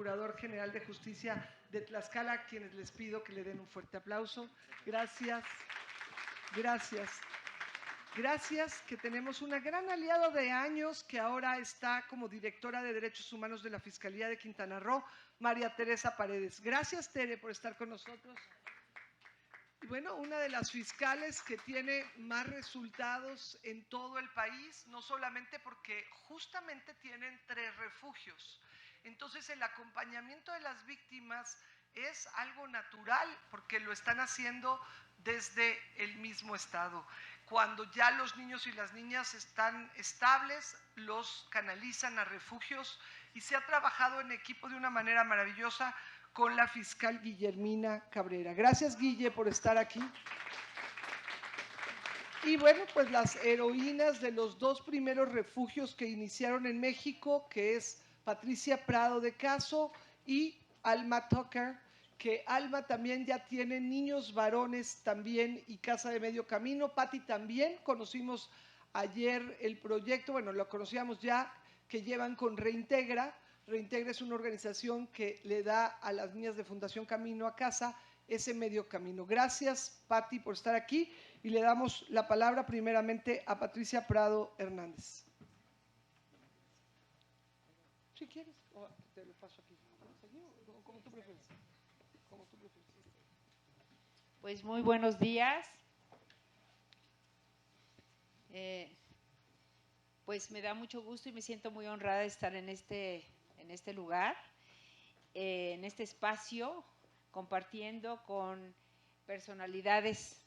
Procurador General de Justicia de Tlaxcala, a quienes les pido que le den un fuerte aplauso. Gracias. Gracias. Gracias, que tenemos una gran aliada de años que ahora está como directora de Derechos Humanos de la Fiscalía de Quintana Roo, María Teresa Paredes. Gracias, Tere, por estar con nosotros. Y bueno, una de las fiscales que tiene más resultados en todo el país, no solamente porque justamente tienen 3 refugios. Entonces, el acompañamiento de las víctimas es algo natural porque lo están haciendo desde el mismo estado. Cuando ya los niños y las niñas están estables, los canalizan a refugios y se ha trabajado en equipo de una manera maravillosa con la fiscal Guillermina Cabrera. Gracias, Guille, por estar aquí. Y bueno, pues las heroínas de los 2 primeros refugios que iniciaron en México, que es Patricia Prado de Caso y Alma Tucker, que Alma también ya tiene niños varones también y Casa de Medio Camino. Patti también, conocimos ayer el proyecto, bueno, lo conocíamos ya, que llevan con Reintegra. Reintegra es una organización que le da a las niñas de Fundación Camino a Casa ese medio camino. Gracias, Patti, por estar aquí y le damos la palabra primeramente a Patricia Prado Hernández. Si quieres, o te lo paso aquí. Como tú prefieres. Como tú prefieres. Pues muy buenos días. Pues me da mucho gusto y me siento muy honrada de estar en este lugar, en este espacio, compartiendo con personalidades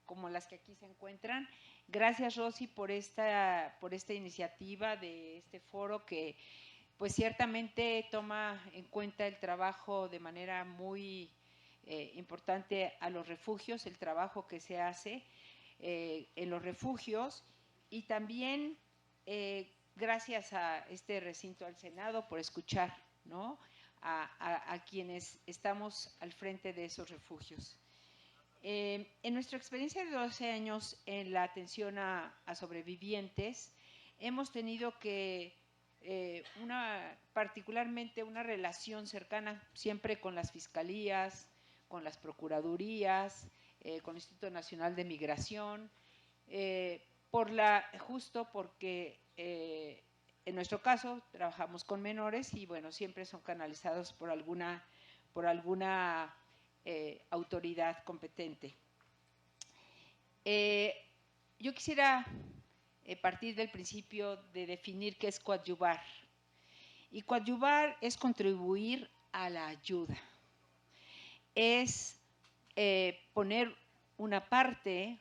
como las que aquí se encuentran. Gracias, Rosy, por esta iniciativa de este foro que pues ciertamente toma en cuenta el trabajo de manera muy importante a los refugios, el trabajo que se hace en los refugios y también gracias a este recinto, al Senado, por escuchar, ¿no?, a quienes estamos al frente de esos refugios. En nuestra experiencia de 12 años en la atención a sobrevivientes, hemos tenido que particularmente una relación cercana siempre con las fiscalías, con las procuradurías, con el Instituto Nacional de Migración, justo porque en nuestro caso trabajamos con menores y bueno, siempre son canalizados por alguna autoridad competente. Yo quisiera partir del principio de definir qué es coadyuvar. Y coadyuvar es contribuir a la ayuda, es poner una parte,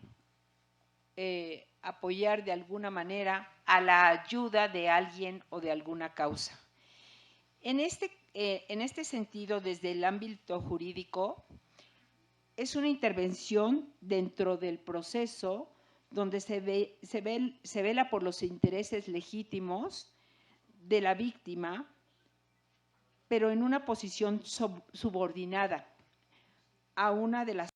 apoyar de alguna manera a la ayuda de alguien o de alguna causa. En este sentido, desde el ámbito jurídico, es una intervención dentro del proceso donde se vela por los intereses legítimos de la víctima, pero en una posición subordinada a una de las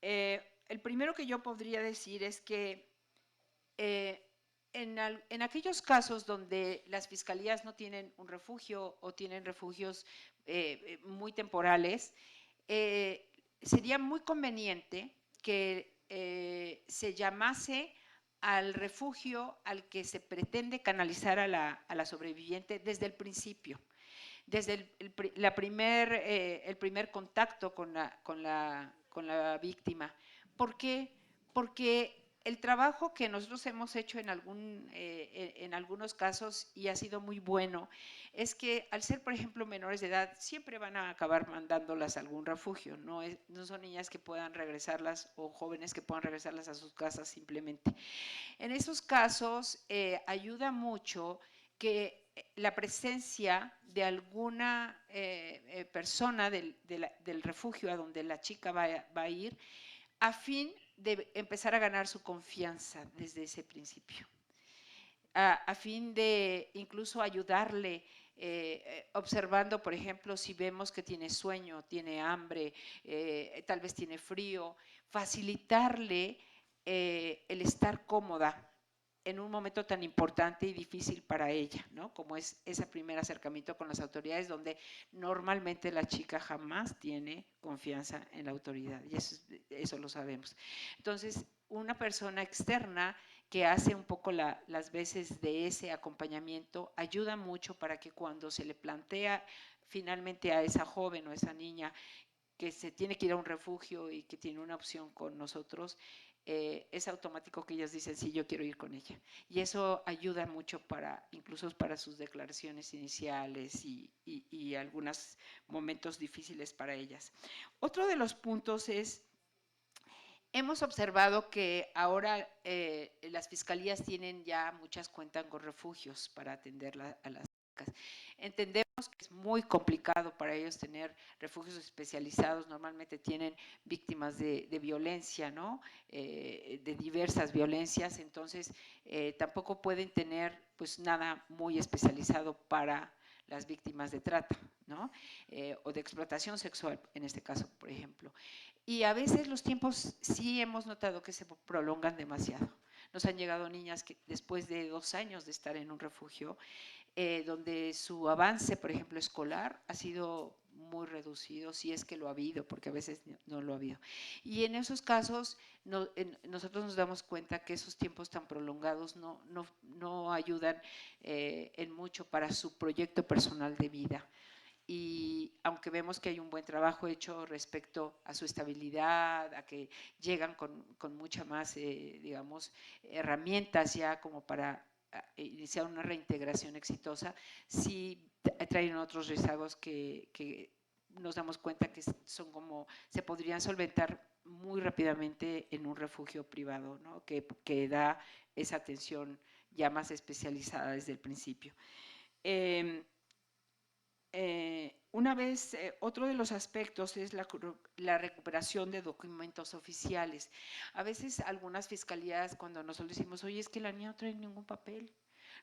el primero que yo podría decir es que en aquellos casos donde las fiscalías no tienen un refugio o tienen refugios muy temporales, sería muy conveniente que se llamase al refugio al que se pretende canalizar a la sobreviviente desde el principio, desde el primer contacto con la víctima. ¿Por qué? Porque el trabajo que nosotros hemos hecho en algunos casos, y ha sido muy bueno, es que al ser, por ejemplo, menores de edad, siempre van a acabar mandándolas a algún refugio. No son niñas que puedan regresarlas o jóvenes que puedan regresarlas a sus casas simplemente. En esos casos ayuda mucho que la presencia de alguna persona del refugio a donde la chica va a ir, a fin de empezar a ganar su confianza desde ese principio, a fin de incluso ayudarle, observando, por ejemplo, si vemos que tiene sueño, tiene hambre, tal vez tiene frío, facilitarle el estar cómoda en un momento tan importante y difícil para ella, ¿no? Como es ese primer acercamiento con las autoridades, donde normalmente la chica jamás tiene confianza en la autoridad, y eso lo sabemos. Entonces, una persona externa que hace un poco las veces de ese acompañamiento ayuda mucho para que cuando se le plantea finalmente a esa joven o esa niña que se tiene que ir a un refugio y que tiene una opción con nosotros, es automático que ellas dicen, sí, yo quiero ir con ella. Y eso ayuda mucho incluso para sus declaraciones iniciales y algunos momentos difíciles para ellas. Otro de los puntos es, hemos observado que ahora las fiscalías tienen ya muchas cuentas con refugios para atender a las chicas. Entendemos que es muy complicado para ellos tener refugios especializados, normalmente tienen víctimas de violencia, ¿no? De diversas violencias, entonces tampoco pueden tener pues nada muy especializado para las víctimas de trata, ¿no? O de explotación sexual, en este caso, por ejemplo. Y a veces los tiempos sí hemos notado que se prolongan demasiado. Nos han llegado niñas que después de 2 años de estar en un refugio, donde su avance, por ejemplo, escolar, ha sido muy reducido, si es que lo ha habido, porque a veces no lo ha habido. Y en esos casos, nosotros nos damos cuenta que esos tiempos tan prolongados no ayudan en mucho para su proyecto personal de vida. Y aunque vemos que hay un buen trabajo hecho respecto a su estabilidad, a que llegan con mucha más, digamos, herramientas ya como para iniciar una reintegración exitosa, sí traen otros rezagos que nos damos cuenta que son como, se podrían solventar muy rápidamente en un refugio privado, ¿no? que da esa atención ya más especializada desde el principio. Una vez, otro de los aspectos es la recuperación de documentos oficiales. A veces algunas fiscalías, cuando nosotros decimos, oye, es que la niña no trae ningún papel,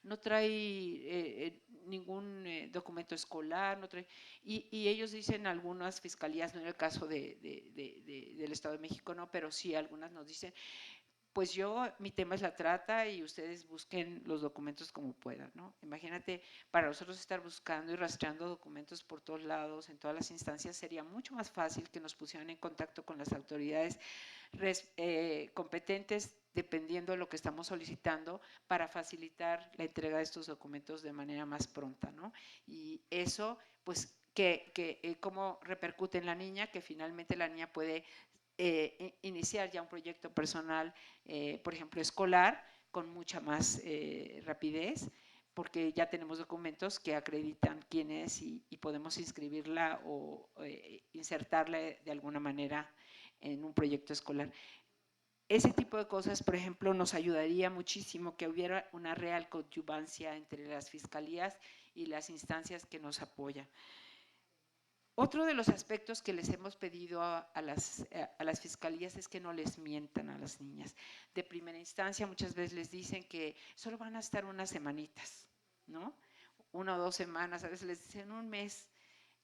no trae ningún documento escolar, no trae, y ellos dicen, algunas fiscalías, no en el caso del Estado de México, no, pero sí algunas nos dicen, pues mi tema es la trata y ustedes busquen los documentos como puedan, ¿no? Imagínate, para nosotros estar buscando y rastreando documentos por todos lados, en todas las instancias, sería mucho más fácil que nos pusieran en contacto con las autoridades competentes, dependiendo de lo que estamos solicitando, para facilitar la entrega de estos documentos de manera más pronta, ¿no? Y eso, pues, cómo repercute en la niña, que finalmente la niña puede iniciar ya un proyecto personal, por ejemplo, escolar, con mucha más rapidez, porque ya tenemos documentos que acreditan quién es y podemos inscribirla o insertarla de alguna manera en un proyecto escolar. Ese tipo de cosas, por ejemplo, nos ayudaría muchísimo que hubiera una real coadyuvancia entre las fiscalías y las instancias que nos apoyan. Otro de los aspectos que les hemos pedido a las fiscalías es que no les mientan a las niñas. De primera instancia, muchas veces les dicen que solo van a estar unas semanitas, ¿no? 1 o 2 semanas, a veces les dicen un mes.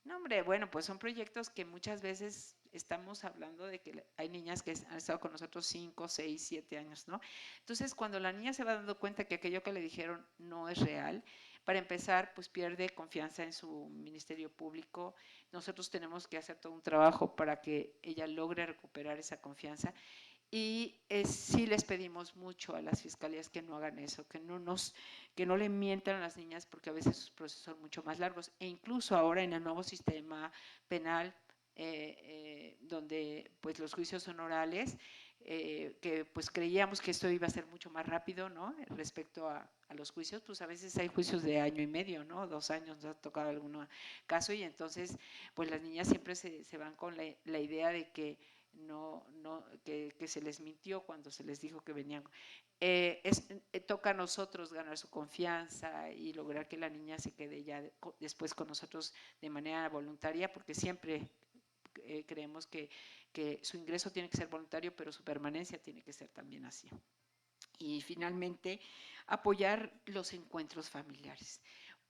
No, hombre, bueno, pues son proyectos que muchas veces estamos hablando de que hay niñas que han estado con nosotros 5, 6, 7 años, ¿no? Entonces, cuando la niña se va dando cuenta que aquello que le dijeron no es real, para empezar, pues pierde confianza en su ministerio público. Nosotros tenemos que hacer todo un trabajo para que ella logre recuperar esa confianza. Y sí les pedimos mucho a las fiscalías que no hagan eso, que no le mientan a las niñas, porque a veces sus procesos son mucho más largos. E incluso ahora en el nuevo sistema penal, donde pues los juicios son orales, que pues creíamos que esto iba a ser mucho más rápido, ¿no? Respecto a los juicios, pues a veces hay juicios de año y medio, ¿no? 2 años, nos ha tocado algún caso, y entonces pues las niñas siempre se van con la idea de que que se les mintió cuando se les dijo que venían. Toca a nosotros ganar su confianza y lograr que la niña se quede ya después con nosotros de manera voluntaria, porque siempre creemos que su ingreso tiene que ser voluntario, pero su permanencia tiene que ser también así. Y finalmente, apoyar los encuentros familiares.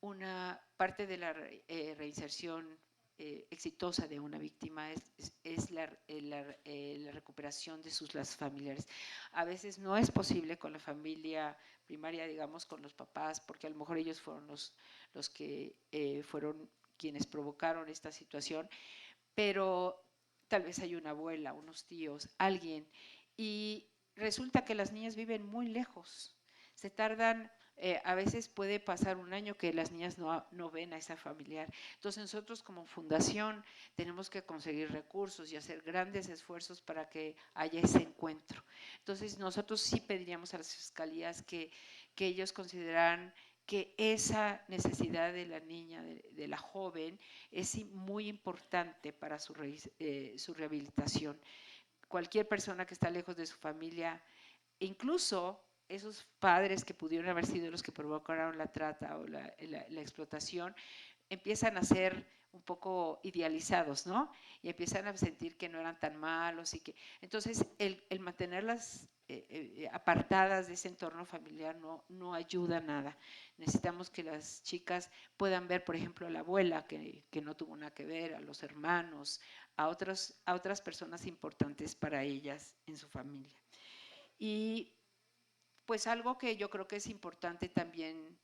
Una parte de la reinserción exitosa de una víctima es la recuperación de sus lazos familiares. A veces no es posible con la familia primaria, digamos, con los papás, porque a lo mejor ellos fueron los que fueron quienes provocaron esta situación, pero tal vez hay una abuela, unos tíos, alguien, y resulta que las niñas viven muy lejos, se tardan, a veces puede pasar un año que las niñas no ven a esa familiar. Entonces nosotros como fundación tenemos que conseguir recursos y hacer grandes esfuerzos para que haya ese encuentro. Entonces nosotros sí pediríamos a las fiscalías que ellos consideraran que esa necesidad de la niña, de la joven, es muy importante para su rehabilitación. Cualquier persona que está lejos de su familia, incluso esos padres que pudieron haber sido los que provocaron la trata o la explotación, empiezan a ser un poco idealizados, ¿no? Y empiezan a sentir que no eran tan malos y que entonces el mantenerlas apartadas de ese entorno familiar no ayuda nada. Necesitamos que las chicas puedan ver, por ejemplo, a la abuela que no tuvo nada que ver, a los hermanos, a otras personas importantes para ellas en su familia. Y pues algo que yo creo que es importante también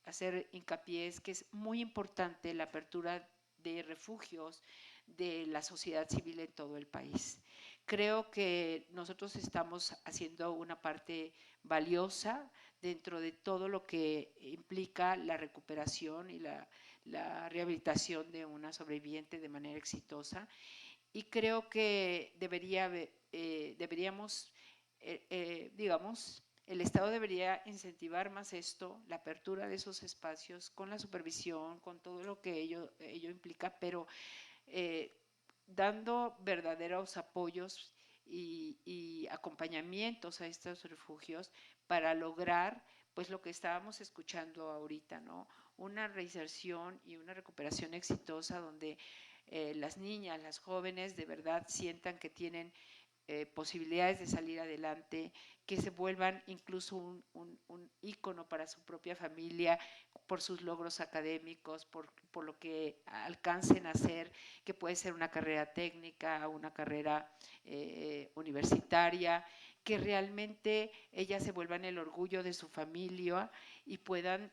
hacer hincapié es que es muy importante la apertura de refugios de la sociedad civil en todo el país. Creo que nosotros estamos haciendo una parte valiosa dentro de todo lo que implica la recuperación y la rehabilitación de una sobreviviente de manera exitosa, y creo que deberíamos digamos, el Estado debería incentivar más esto, la apertura de esos espacios con la supervisión, con todo lo que ello implica, pero dando verdaderos apoyos y acompañamientos a estos refugios para lograr pues lo que estábamos escuchando ahorita, ¿no? Una reinserción y una recuperación exitosa donde las niñas, las jóvenes de verdad sientan que tienen posibilidades de salir adelante, que se vuelvan incluso un ícono para su propia familia por sus logros académicos, por lo que alcancen a hacer, que puede ser una carrera técnica, una carrera universitaria, que realmente ellas se vuelvan el orgullo de su familia y puedan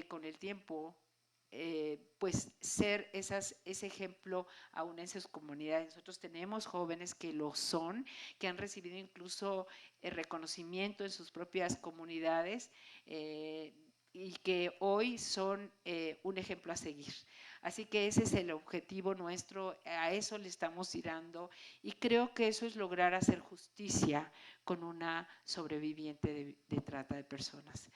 con el tiempo pues ser ese ejemplo aún en sus comunidades. Nosotros tenemos jóvenes que lo son, que han recibido incluso reconocimiento en sus propias comunidades y que hoy son un ejemplo a seguir. Así que ese es el objetivo nuestro, a eso le estamos tirando, y creo que eso es lograr hacer justicia con una sobreviviente de trata de personas.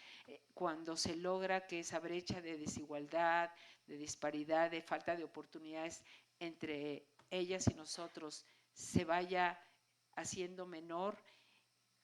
Cuando se logra que esa brecha de desigualdad, de disparidad, de falta de oportunidades entre ellas y nosotros se vaya haciendo menor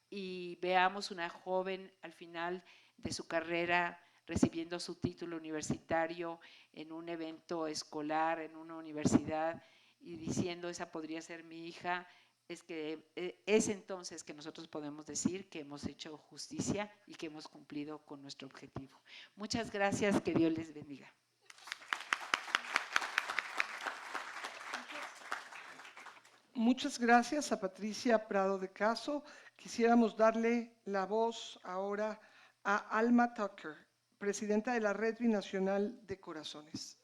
y veamos una joven al final de su carrera recibiendo su título universitario en un evento escolar, en una universidad, y diciendo esa podría ser mi hija, es entonces que nosotros podemos decir que hemos hecho justicia y que hemos cumplido con nuestro objetivo. Muchas gracias, que Dios les bendiga. Muchas gracias a Patricia Prado de Caso. Quisiéramos darle la voz ahora a Alma Tucker, presidenta de la Red Binacional de Corazones.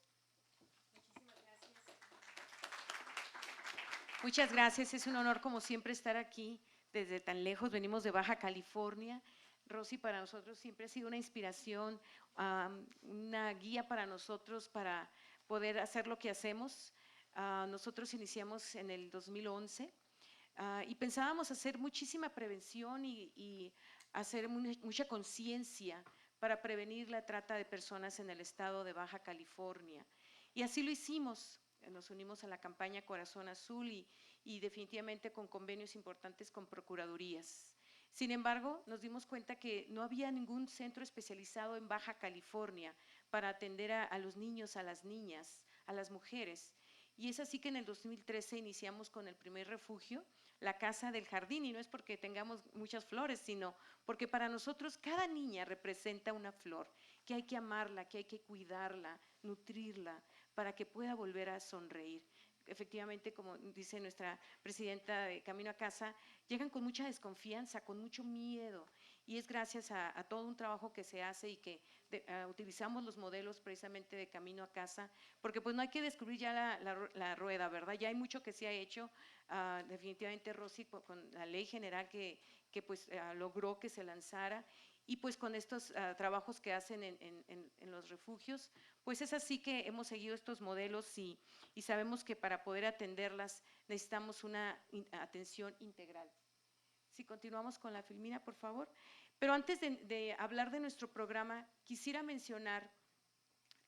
Muchas gracias, es un honor como siempre estar aquí desde tan lejos, venimos de Baja California. Rosy para nosotros siempre ha sido una inspiración, una guía para nosotros para poder hacer lo que hacemos. Nosotros iniciamos en el 2011 y pensábamos hacer muchísima prevención y hacer mucha conciencia para prevenir la trata de personas en el estado de Baja California. Y así lo hicimos. Nos unimos a la campaña Corazón Azul y definitivamente con convenios importantes con procuradurías. Sin embargo, nos dimos cuenta que no había ningún centro especializado en Baja California para atender a los niños, a las niñas, a las mujeres. Y es así que en el 2013 iniciamos con el primer refugio, la Casa del Jardín, y no es porque tengamos muchas flores, sino porque para nosotros cada niña representa una flor, que hay que amarla, que hay que cuidarla, nutrirla, para que pueda volver a sonreír. Efectivamente, como dice nuestra presidenta de Camino a Casa, llegan con mucha desconfianza, con mucho miedo, y es gracias a todo un trabajo que se hace y que utilizamos los modelos precisamente de Camino a Casa, porque pues no hay que descubrir ya la rueda, ¿verdad? Ya hay mucho que se ha hecho, definitivamente Rosy con la ley general que pues logró que se lanzara, y pues con estos trabajos que hacen en los refugios, pues es así que hemos seguido estos modelos y sabemos que para poder atenderlas necesitamos una atención integral. Si continuamos con la filmina, por favor. Pero antes de hablar de nuestro programa, quisiera mencionar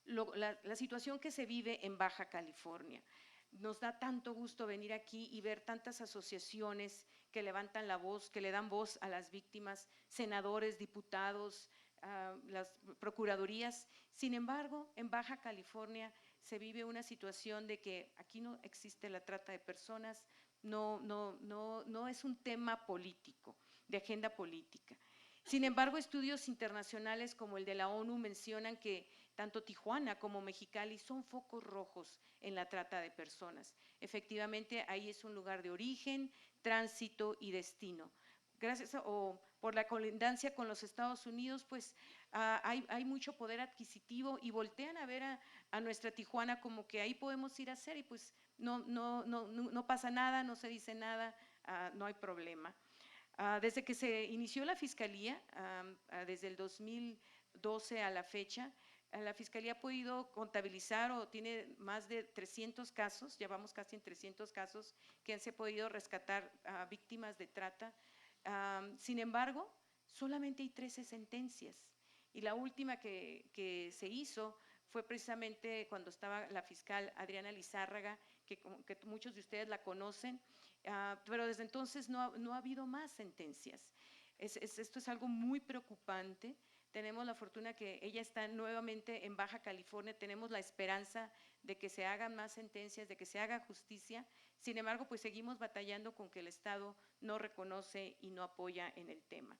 la situación que se vive en Baja California. Nos da tanto gusto venir aquí y ver tantas asociaciones que levantan la voz, que le dan voz a las víctimas, senadores, diputados, las procuradurías. Sin embargo, en Baja California se vive una situación de que aquí no existe la trata de personas, no es un tema político, de agenda política. Sin embargo, estudios internacionales como el de la ONU mencionan que tanto Tijuana como Mexicali son focos rojos en la trata de personas. Efectivamente, ahí es un lugar de origen, tránsito y destino. Gracias o por la colindancia con los Estados Unidos, pues hay mucho poder adquisitivo y voltean a ver a nuestra Tijuana como que ahí podemos ir a hacer y pues no pasa nada, no se dice nada, no hay problema. Desde que se inició la Fiscalía, desde el 2012 a la fecha, la Fiscalía ha podido contabilizar o tiene más de 300 casos, ya vamos casi en 300 casos que han se podido rescatar a víctimas de trata. Sin embargo, solamente hay 13 sentencias y la última que se hizo fue precisamente cuando estaba la fiscal Adriana Lizárraga, que muchos de ustedes la conocen, pero desde entonces no ha habido más sentencias. Esto es algo muy preocupante. Tenemos la fortuna que ella está nuevamente en Baja California, tenemos la esperanza de que se hagan más sentencias, de que se haga justicia. Sin embargo, pues seguimos batallando con que el Estado no reconoce y no apoya en el tema.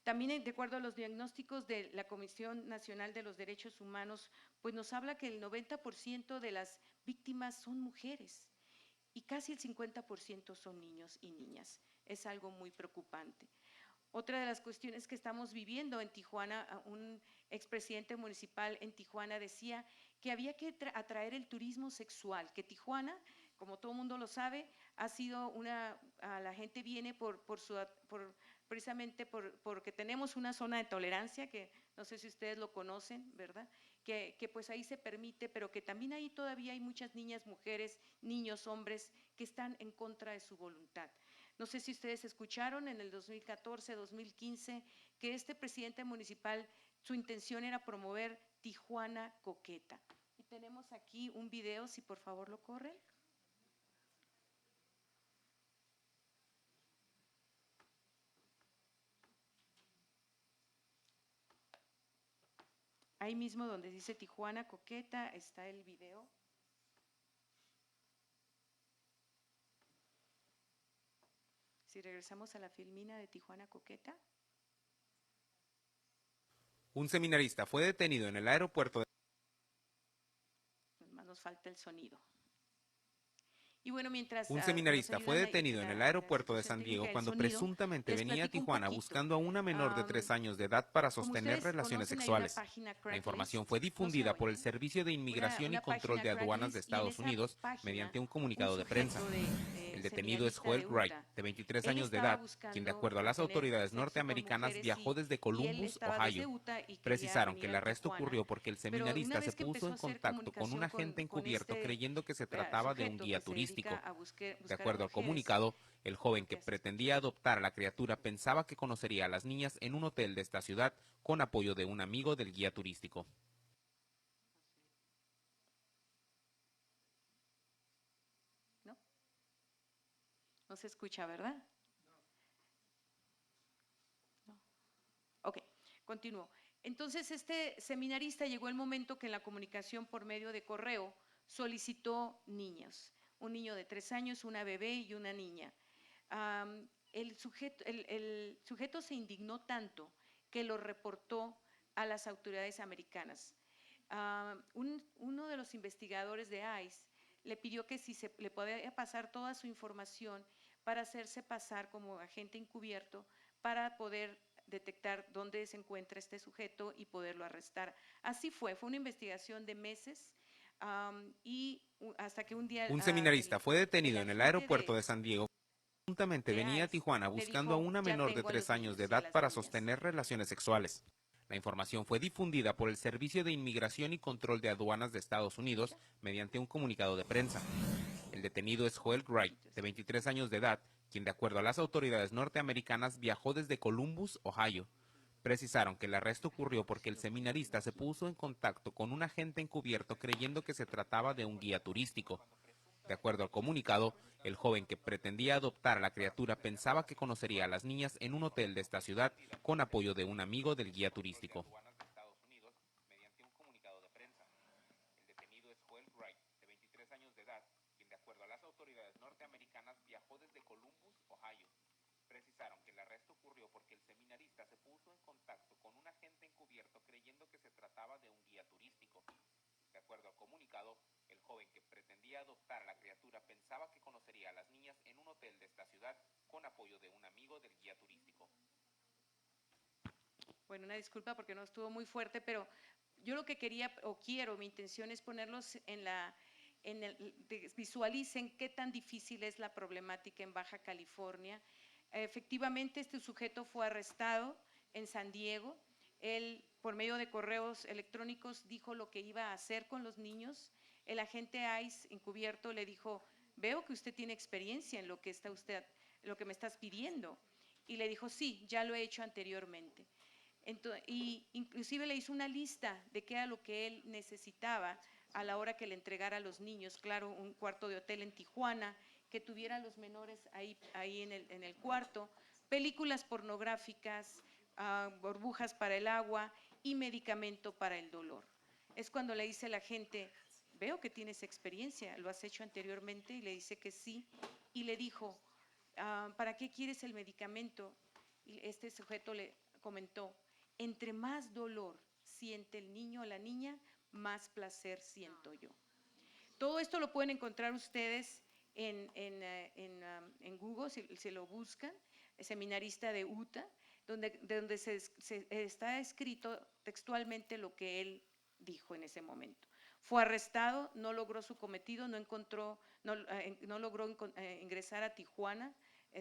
También, de acuerdo a los diagnósticos de la Comisión Nacional de los Derechos Humanos, pues nos habla que el 90% de las víctimas son mujeres y casi el 50% son niños y niñas. Es algo muy preocupante. Otra de las cuestiones que estamos viviendo en Tijuana, un expresidente municipal en Tijuana decía que había que atraer el turismo sexual, que Tijuana, como todo el mundo lo sabe, ha sido la gente viene precisamente porque tenemos una zona de tolerancia, que no sé si ustedes lo conocen, ¿verdad? Que pues ahí se permite, pero que también ahí todavía hay muchas niñas, mujeres, niños, hombres que están en contra de su voluntad. No sé si ustedes escucharon en el 2014, 2015, que este presidente municipal, su intención era promover Tijuana Coqueta. Y tenemos aquí un video, si por favor lo corren. Ahí mismo donde dice Tijuana Coqueta está el video. Si regresamos a la filmina de Tijuana Coqueta. Un seminarista fue detenido en el aeropuerto de... Nos falta el sonido. Y bueno, mientras Un nos seminarista fue ayudan detenido en el la aeropuerto de situación San Diego técnica del cuando sonido, presuntamente les venía a platico un Tijuana poquito. buscando a una menor de 3 años de edad para Como sostener ustedes relaciones conocen, hay una sexuales. página La información Craigslist, fue ¿no se difundida por el oye? Servicio de Inmigración y Una Control página de Aduanas de Craigslist, y en Estados esa Unidos página mediante un un comunicado de prensa. sujeto El detenido es seminarista Joel de Wright, Utah. de 23 Él años de estaba edad, quien de buscando acuerdo a las tener autoridades sexo con norteamericanas mujeres viajó desde y él Columbus, estaba desde Ohio. Utah y quería Precisaron que venir el a arresto Tijuana. ocurrió porque el Pero una seminarista se vez que puso empezó a en hacer contacto con un comunicación agente con encubierto este creyendo que se trataba de un sujeto guía que se dedica turístico. a De buscar a acuerdo al mujeres, comunicado, el joven que ya se escucha. pretendía adoptar a la criatura pensaba que conocería a las niñas en un hotel de esta ciudad con apoyo de un amigo del guía turístico. ¿No? No se escucha, ¿verdad? No. Ok, continúo. Entonces, este seminarista llegó el momento que en la comunicación por medio de correo solicitó niños, un niño de 3 años, una bebé y una niña. El sujeto se indignó tanto que lo reportó a las autoridades americanas. Uno de los investigadores de ICE le pidió que si se le podía pasar toda su información para hacerse pasar como agente encubierto para poder detectar dónde se encuentra este sujeto y poderlo arrestar. Así fue una investigación de meses y hasta que un día Un seminarista fue detenido en el agente aeropuerto de San Diego. Presuntamente de venía a ICE Tijuana le buscando a dijo, una ya menor de tengo a 3 los años de niños y a edad las para niñas. sostener relaciones sexuales. La información fue difundida por el Servicio de Inmigración y Control de Aduanas de Estados Unidos mediante un comunicado de prensa. El detenido es Joel Wright, de 23 años de edad, quien de acuerdo a las autoridades norteamericanas viajó desde Columbus, Ohio. Precisaron que el arresto ocurrió porque el seminarista se puso en contacto con un agente encubierto creyendo que se trataba de un guía turístico. De acuerdo al comunicado, el joven que pretendía adoptar a la criatura pensaba que conocería a las niñas en un hotel de esta ciudad con apoyo de un amigo del guía turístico. Mediante un comunicado de prensa, el detenido es Joel Wright, de 23 años de edad, quien de acuerdo a las autoridades norteamericanas viajó desde Columbus, Ohio. Precisaron que el arresto ocurrió porque el seminarista se puso en contacto con un agente encubierto creyendo que se trataba de un guía turístico. De acuerdo al comunicado, el joven que pretendía adoptar a la criatura pensaba que conocería a las niñas en un hotel de esta ciudad con apoyo de un amigo del guía turístico. Bueno, una disculpa porque no estuvo muy fuerte, pero yo lo que quería o quiero, mi intención es ponerlos visualicen qué tan difícil es la problemática en Baja California. Efectivamente, este sujeto fue arrestado en San Diego. Él, por medio de correos electrónicos, dijo lo que iba a hacer con los niños. El agente ICE encubierto le dijo, veo que usted tiene experiencia en lo que lo que me estás pidiendo. Y le dijo, sí, ya lo he hecho anteriormente. Y inclusive le hizo una lista de qué era lo que él necesitaba a la hora que le entregara a los niños, claro, un cuarto de hotel en Tijuana, que tuviera a los menores ahí en el cuarto, películas pornográficas, burbujas para el agua y medicamento para el dolor. Es cuando le dice la gente, veo que tienes experiencia, lo has hecho anteriormente, y le dice que sí, y le dijo, ¿para qué quieres el medicamento? Y este sujeto le comentó, entre más dolor siente el niño o la niña, más placer siento yo. Todo esto lo pueden encontrar ustedes en Google, si lo buscan, el seminarista de Utah, donde está escrito textualmente lo que él dijo en ese momento. Fue arrestado, no logró su cometido, no logró ingresar a Tijuana,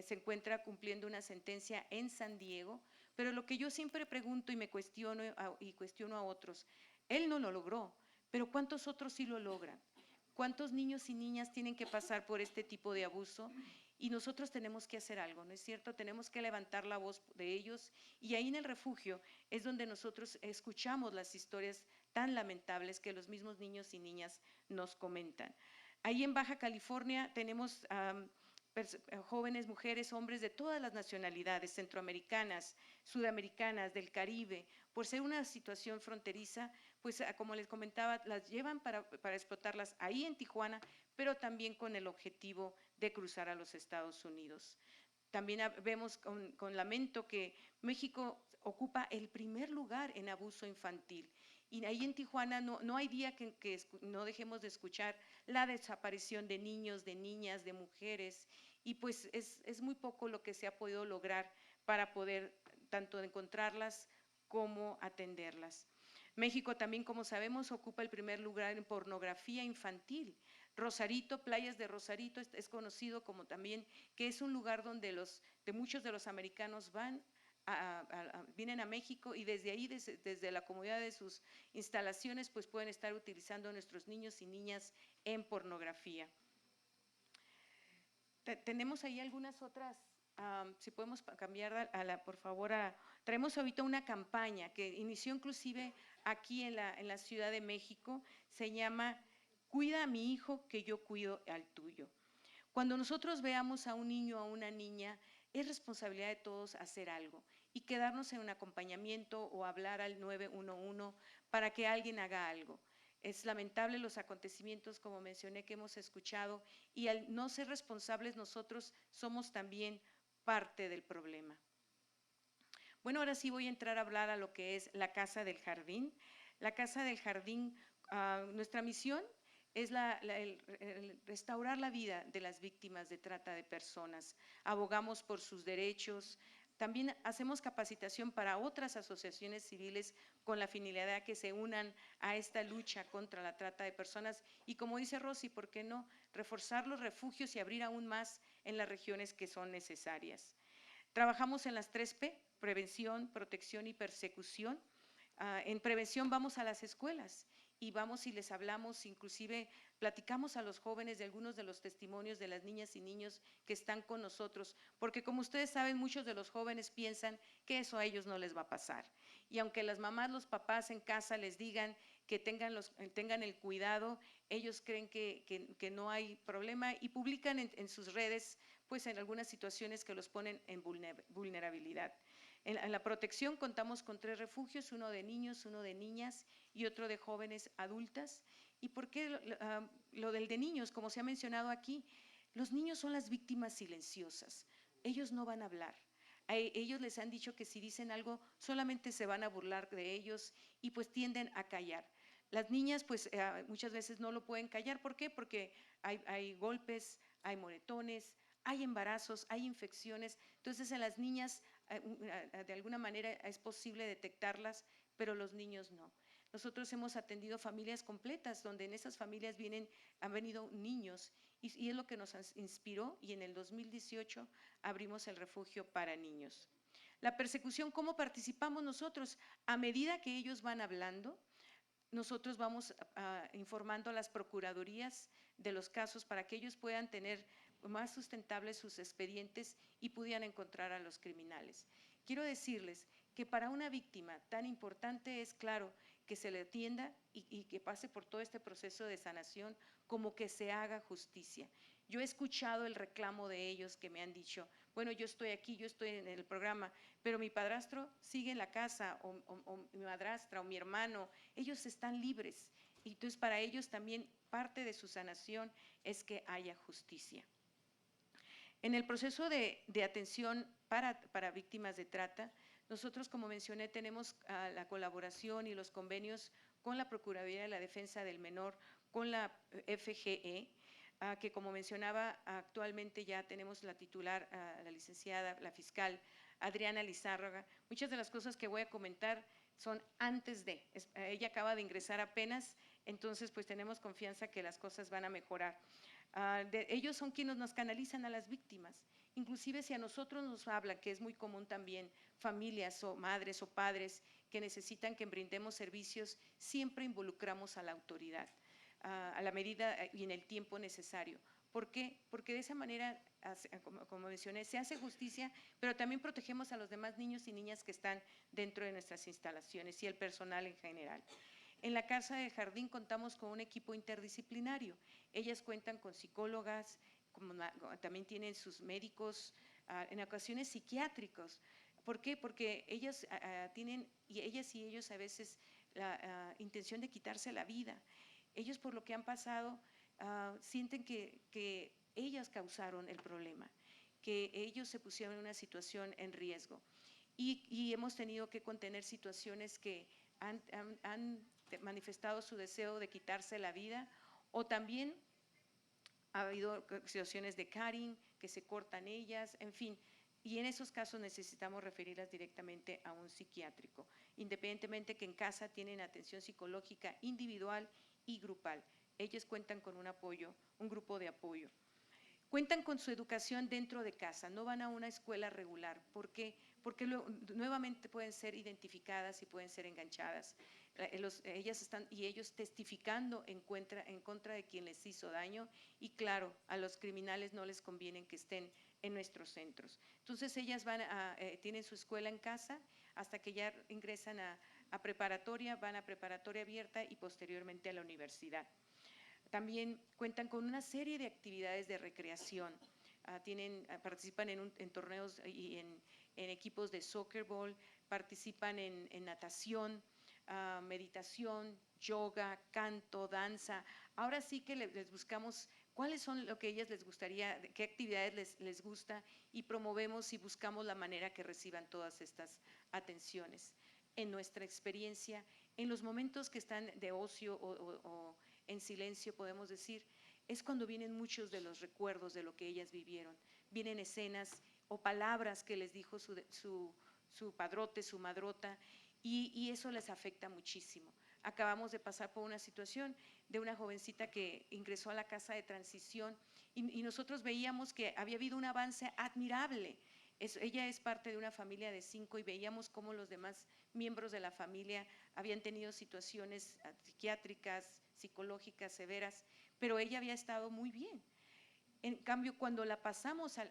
se encuentra cumpliendo una sentencia en San Diego, pero lo que yo siempre pregunto y me cuestiono y cuestiono a otros, él no lo logró, pero ¿cuántos otros sí lo logran? ¿Cuántos niños y niñas tienen que pasar por este tipo de abuso? Y nosotros tenemos que hacer algo, ¿no es cierto? Tenemos que levantar la voz de ellos, y ahí en el refugio es donde nosotros escuchamos las historias tan lamentables que los mismos niños y niñas nos comentan. Ahí en Baja California tenemos jóvenes, mujeres, hombres de todas las nacionalidades, centroamericanas, sudamericanas, del Caribe. Por ser una situación fronteriza, pues como les comentaba, las llevan para explotarlas ahí en Tijuana, pero también con el objetivo de cruzar a los Estados Unidos. También vemos con lamento que México ocupa el primer lugar en abuso infantil, Y ahí en Tijuana no hay día que no dejemos de escuchar la desaparición de niños, de niñas, de mujeres, y pues es muy poco lo que se ha podido lograr para poder tanto encontrarlas como atenderlas. México también, como sabemos, ocupa el primer lugar en pornografía infantil. Rosarito, Playas de Rosarito, es conocido como también que es un lugar donde muchos de los americanos vienen a México y desde ahí, desde la comodidad de sus instalaciones, pues pueden estar utilizando a nuestros niños y niñas en pornografía. Tenemos ahí algunas otras, si podemos cambiar por favor, traemos ahorita una campaña que inició inclusive aquí en la Ciudad de México, se llama Cuida a mi hijo que yo cuido al tuyo. Cuando nosotros veamos a un niño o a una niña, es responsabilidad de todos hacer algo y quedarnos en un acompañamiento o hablar al 911 para que alguien haga algo. Es lamentable los acontecimientos, como mencioné, que hemos escuchado, y al no ser responsables nosotros somos también parte del problema. Bueno, ahora sí voy a entrar a hablar a lo que es la Casa del Jardín. La Casa del Jardín, nuestra misión es el restaurar la vida de las víctimas de trata de personas. Abogamos por sus derechos. También hacemos capacitación para otras asociaciones civiles con la finalidad de que se unan a esta lucha contra la trata de personas y, como dice Rosy, ¿por qué no reforzar los refugios y abrir aún más en las regiones que son necesarias? Trabajamos en las 3P, prevención, protección y persecución. En prevención vamos a las escuelas y vamos y les hablamos, inclusive platicamos a los jóvenes de algunos de los testimonios de las niñas y niños que están con nosotros, porque como ustedes saben, muchos de los jóvenes piensan que eso a ellos no les va a pasar. Y aunque las mamás, los papás en casa les digan que tengan el cuidado, ellos creen que no hay problema y publican en sus redes, pues en algunas situaciones que los ponen en vulnerabilidad. En la protección contamos con 3 refugios, uno de niños, uno de niñas y otro de jóvenes adultas. ¿Y por qué lo del de niños? Como se ha mencionado aquí, los niños son las víctimas silenciosas. Ellos no van a hablar. A ellos les han dicho que si dicen algo solamente se van a burlar de ellos y pues tienden a callar. Las niñas pues muchas veces no lo pueden callar. ¿Por qué? Porque hay golpes, hay moretones, hay embarazos, hay infecciones. Entonces en las niñas de alguna manera es posible detectarlas, pero los niños no. Nosotros hemos atendido familias completas donde en esas familias han venido niños y es lo que nos inspiró, y en el 2018 abrimos el refugio para niños. La persecución, ¿cómo participamos nosotros? A medida que ellos van hablando, nosotros vamos informando a las procuradurías de los casos para que ellos puedan tener más sustentables sus expedientes y pudieran encontrar a los criminales. Quiero decirles que para una víctima tan importante es claro que se le atienda y que pase por todo este proceso de sanación, como que se haga justicia. Yo he escuchado el reclamo de ellos que me han dicho, bueno, yo estoy aquí, yo estoy en el programa, pero mi padrastro sigue en la casa, o mi madrastra, o mi hermano, ellos están libres. Y entonces para ellos también parte de su sanación es que haya justicia. En el proceso de atención para víctimas de trata, nosotros, como mencioné, tenemos la colaboración y los convenios con la Procuraduría de la Defensa del Menor, con la FGE, que como mencionaba, actualmente ya tenemos la titular, la licenciada, la fiscal Adriana Lizárraga. Muchas de las cosas que voy a comentar son antes de, ella acaba de ingresar apenas, entonces pues tenemos confianza que las cosas van a mejorar. Ellos son quienes nos canalizan a las víctimas, inclusive si a nosotros nos hablan, que es muy común también, familias o madres o padres que necesitan que brindemos servicios, siempre involucramos a la autoridad, a la medida y en el tiempo necesario. ¿Por qué? Porque de esa manera, como mencioné, se hace justicia, pero también protegemos a los demás niños y niñas que están dentro de nuestras instalaciones y el personal en general. En la Casa del Jardín contamos con un equipo interdisciplinario. Ellas cuentan con psicólogas, también tienen sus médicos, en ocasiones psiquiátricos. ¿Por qué? Porque ellas tienen, y ellas y ellos a veces, la intención de quitarse la vida. Ellos, por lo que han pasado, sienten que ellas causaron el problema, que ellos se pusieron en una situación en riesgo. Y hemos tenido que contener situaciones que han manifestado su deseo de quitarse la vida, o también ha habido situaciones de cutting, que se cortan ellas, en fin. Y en esos casos necesitamos referirlas directamente a un psiquiátrico, independientemente que en casa tienen atención psicológica individual y grupal. Ellos cuentan con un apoyo, un grupo de apoyo. Cuentan con su educación dentro de casa, no van a una escuela regular. ¿Por qué? Porque nuevamente pueden ser identificadas y pueden ser enganchadas. Ellas están y ellos testificando en contra de quien les hizo daño, y claro, a los criminales no les conviene que estén en nuestros centros. Entonces ellas tienen su escuela en casa hasta que ya ingresan a preparatoria, van a preparatoria abierta y posteriormente a la universidad. También cuentan con una serie de actividades de recreación. Participan en torneos y en equipos de soccer ball, participan en natación, meditación, yoga, canto, danza. Ahora sí que les buscamos cuáles son lo que a ellas les gustaría, qué actividades les gusta, y promovemos y buscamos la manera que reciban todas estas atenciones. En nuestra experiencia, en los momentos que están de ocio o en silencio, podemos decir, es cuando vienen muchos de los recuerdos de lo que ellas vivieron. Vienen escenas o palabras que les dijo su padrote, su madrota, y eso les afecta muchísimo. Acabamos de pasar por una situación de una jovencita que ingresó a la casa de transición y nosotros veíamos que había habido un avance admirable. Ella es parte de una familia de 5 y veíamos cómo los demás miembros de la familia habían tenido situaciones psiquiátricas, psicológicas severas, pero ella había estado muy bien. En cambio, cuando la pasamos a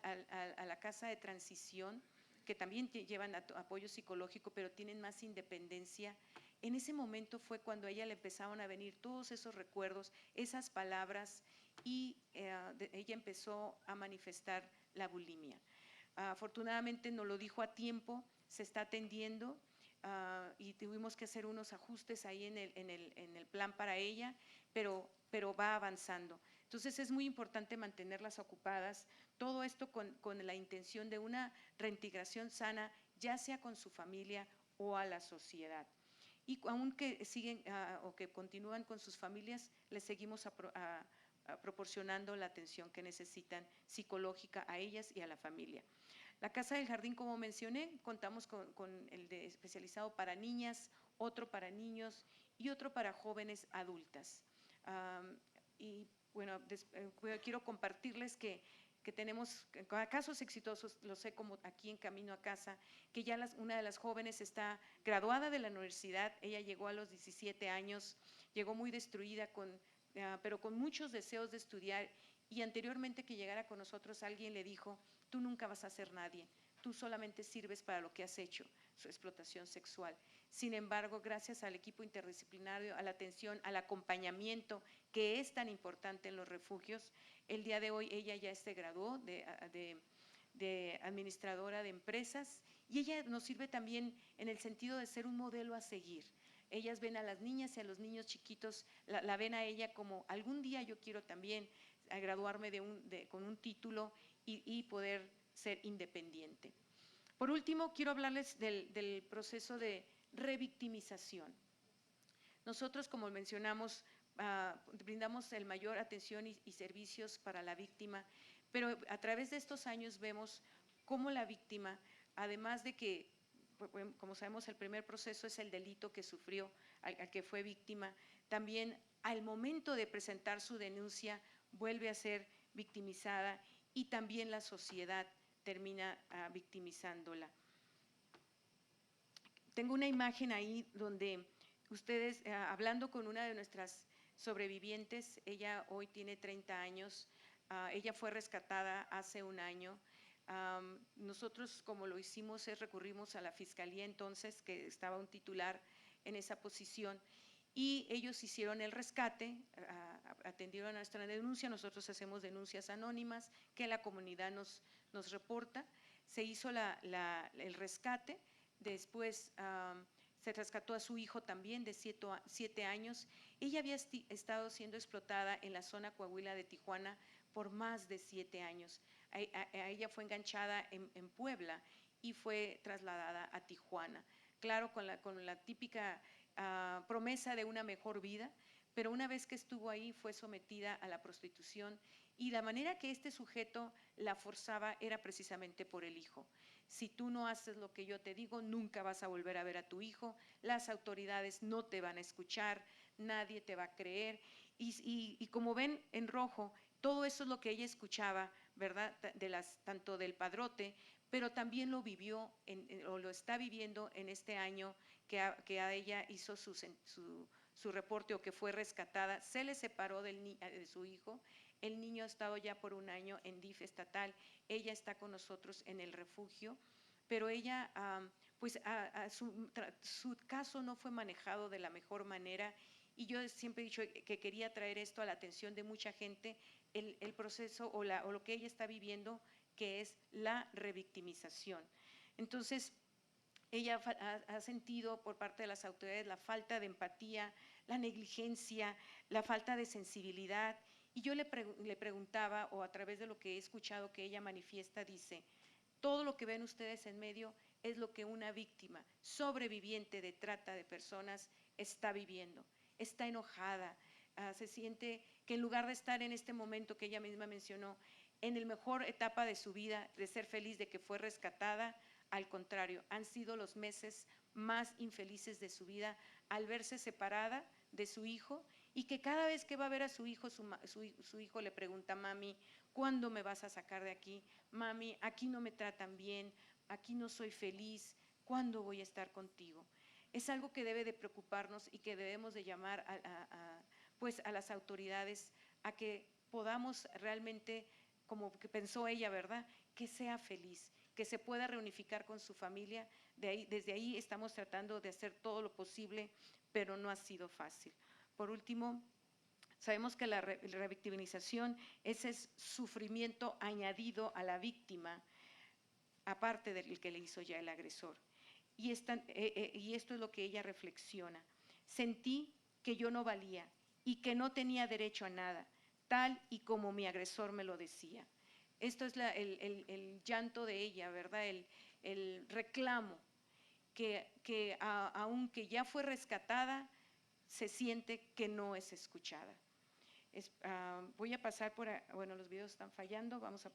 la casa de transición, que también llevan apoyo psicológico, pero tienen más independencia, en ese momento fue cuando a ella le empezaron a venir todos esos recuerdos, esas palabras, y ella empezó a manifestar la bulimia. Afortunadamente nos lo dijo a tiempo, se está atendiendo, y tuvimos que hacer unos ajustes ahí en el plan para ella, pero va avanzando. Entonces es muy importante mantenerlas ocupadas, todo esto con la intención de una reintegración sana, ya sea con su familia o a la sociedad. Y aunque siguen o que continúan con sus familias, les seguimos proporcionando la atención que necesitan psicológica a ellas y a la familia. La Casa del Jardín, como mencioné, contamos con el especializado para niñas, otro para niños y otro para jóvenes adultas. Y bueno, quiero compartirles que tenemos casos exitosos, lo sé como aquí en Camino a Casa, que ya una de las jóvenes está graduada de la universidad. Ella llegó a los 17 años, llegó muy destruida, pero con muchos deseos de estudiar, y anteriormente que llegara con nosotros alguien le dijo: tú nunca vas a ser nadie, tú solamente sirves para lo que has hecho, su explotación sexual. Sin embargo, gracias al equipo interdisciplinario, a la atención, al acompañamiento que es tan importante en los refugios, el día de hoy ella ya se graduó de administradora de empresas, y ella nos sirve también en el sentido de ser un modelo a seguir. Ellas ven a las niñas y a los niños chiquitos, la ven a ella como algún día yo quiero también graduarme con un título y poder ser independiente. Por último, quiero hablarles del proceso de revictimización. Nosotros, como mencionamos, brindamos el mayor atención y servicios para la víctima, pero a través de estos años vemos cómo la víctima, además de que, como sabemos, el primer proceso es el delito que sufrió, al que fue víctima, también al momento de presentar su denuncia vuelve a ser victimizada, y también la sociedad termina victimizándola. Tengo una imagen ahí donde ustedes, hablando con una de nuestras sobrevivientes, ella hoy tiene 30 años, ella fue rescatada hace un año. Nosotros, como lo hicimos, recurrimos a la Fiscalía entonces, que estaba un titular en esa posición, y ellos hicieron el rescate, atendieron a nuestra denuncia. Nosotros hacemos denuncias anónimas que la comunidad nos reporta. Se hizo el rescate, después se rescató a su hijo también de 7 años. Ella había estado siendo explotada en la zona Coahuila de Tijuana por más de 7 años. Ella fue enganchada en Puebla y fue trasladada a Tijuana. Claro, con la típica promesa de una mejor vida, pero una vez que estuvo ahí fue sometida a la prostitución y la manera que este sujeto la forzaba era precisamente por el hijo. Si tú no haces lo que yo te digo, nunca vas a volver a ver a tu hijo, las autoridades no te van a escuchar, nadie te va a creer. Y como ven en rojo, todo eso es lo que ella escuchaba, ¿verdad? Tanto del padrote, pero también lo vivió o lo está viviendo en este año que a ella hizo su reporte o que fue rescatada. Se le separó de su hijo. El niño ha estado ya por un año en DIF estatal. Ella está con nosotros en el refugio, pero ella, pues su caso no fue manejado de la mejor manera. Y yo siempre he dicho que quería traer esto a la atención de mucha gente, el proceso o lo que ella está viviendo, que es la revictimización. Entonces, ella ha sentido por parte de las autoridades la falta de empatía, la negligencia, la falta de sensibilidad. Y yo le preguntaba, o a través de lo que he escuchado que ella manifiesta, dice, todo lo que ven ustedes en medio es lo que una víctima sobreviviente de trata de personas está viviendo. Está enojada, se siente que en lugar de estar en este momento que ella misma mencionó, en la mejor etapa de su vida, de ser feliz de que fue rescatada, al contrario, han sido los meses más infelices de su vida al verse separada de su hijo y que cada vez que va a ver a su hijo, su hijo le pregunta, mami, ¿cuándo me vas a sacar de aquí? Mami, aquí no me tratan bien, aquí no soy feliz, ¿cuándo voy a estar contigo? Es algo que debe de preocuparnos y que debemos de llamar pues a las autoridades a que podamos realmente, como que pensó ella, ¿verdad?, que sea feliz, que se pueda reunificar con su familia. Desde ahí estamos tratando de hacer todo lo posible, pero no ha sido fácil. Por último, sabemos que la revictimización es sufrimiento añadido a la víctima, aparte del que le hizo ya el agresor. Y esto es lo que ella reflexiona. Sentí que yo no valía y que no tenía derecho a nada, tal y como mi agresor me lo decía. Esto es el llanto de ella, ¿verdad? El reclamo que aunque ya fue rescatada, se siente que no es escuchada. Voy a pasar bueno, los videos están fallando, vamos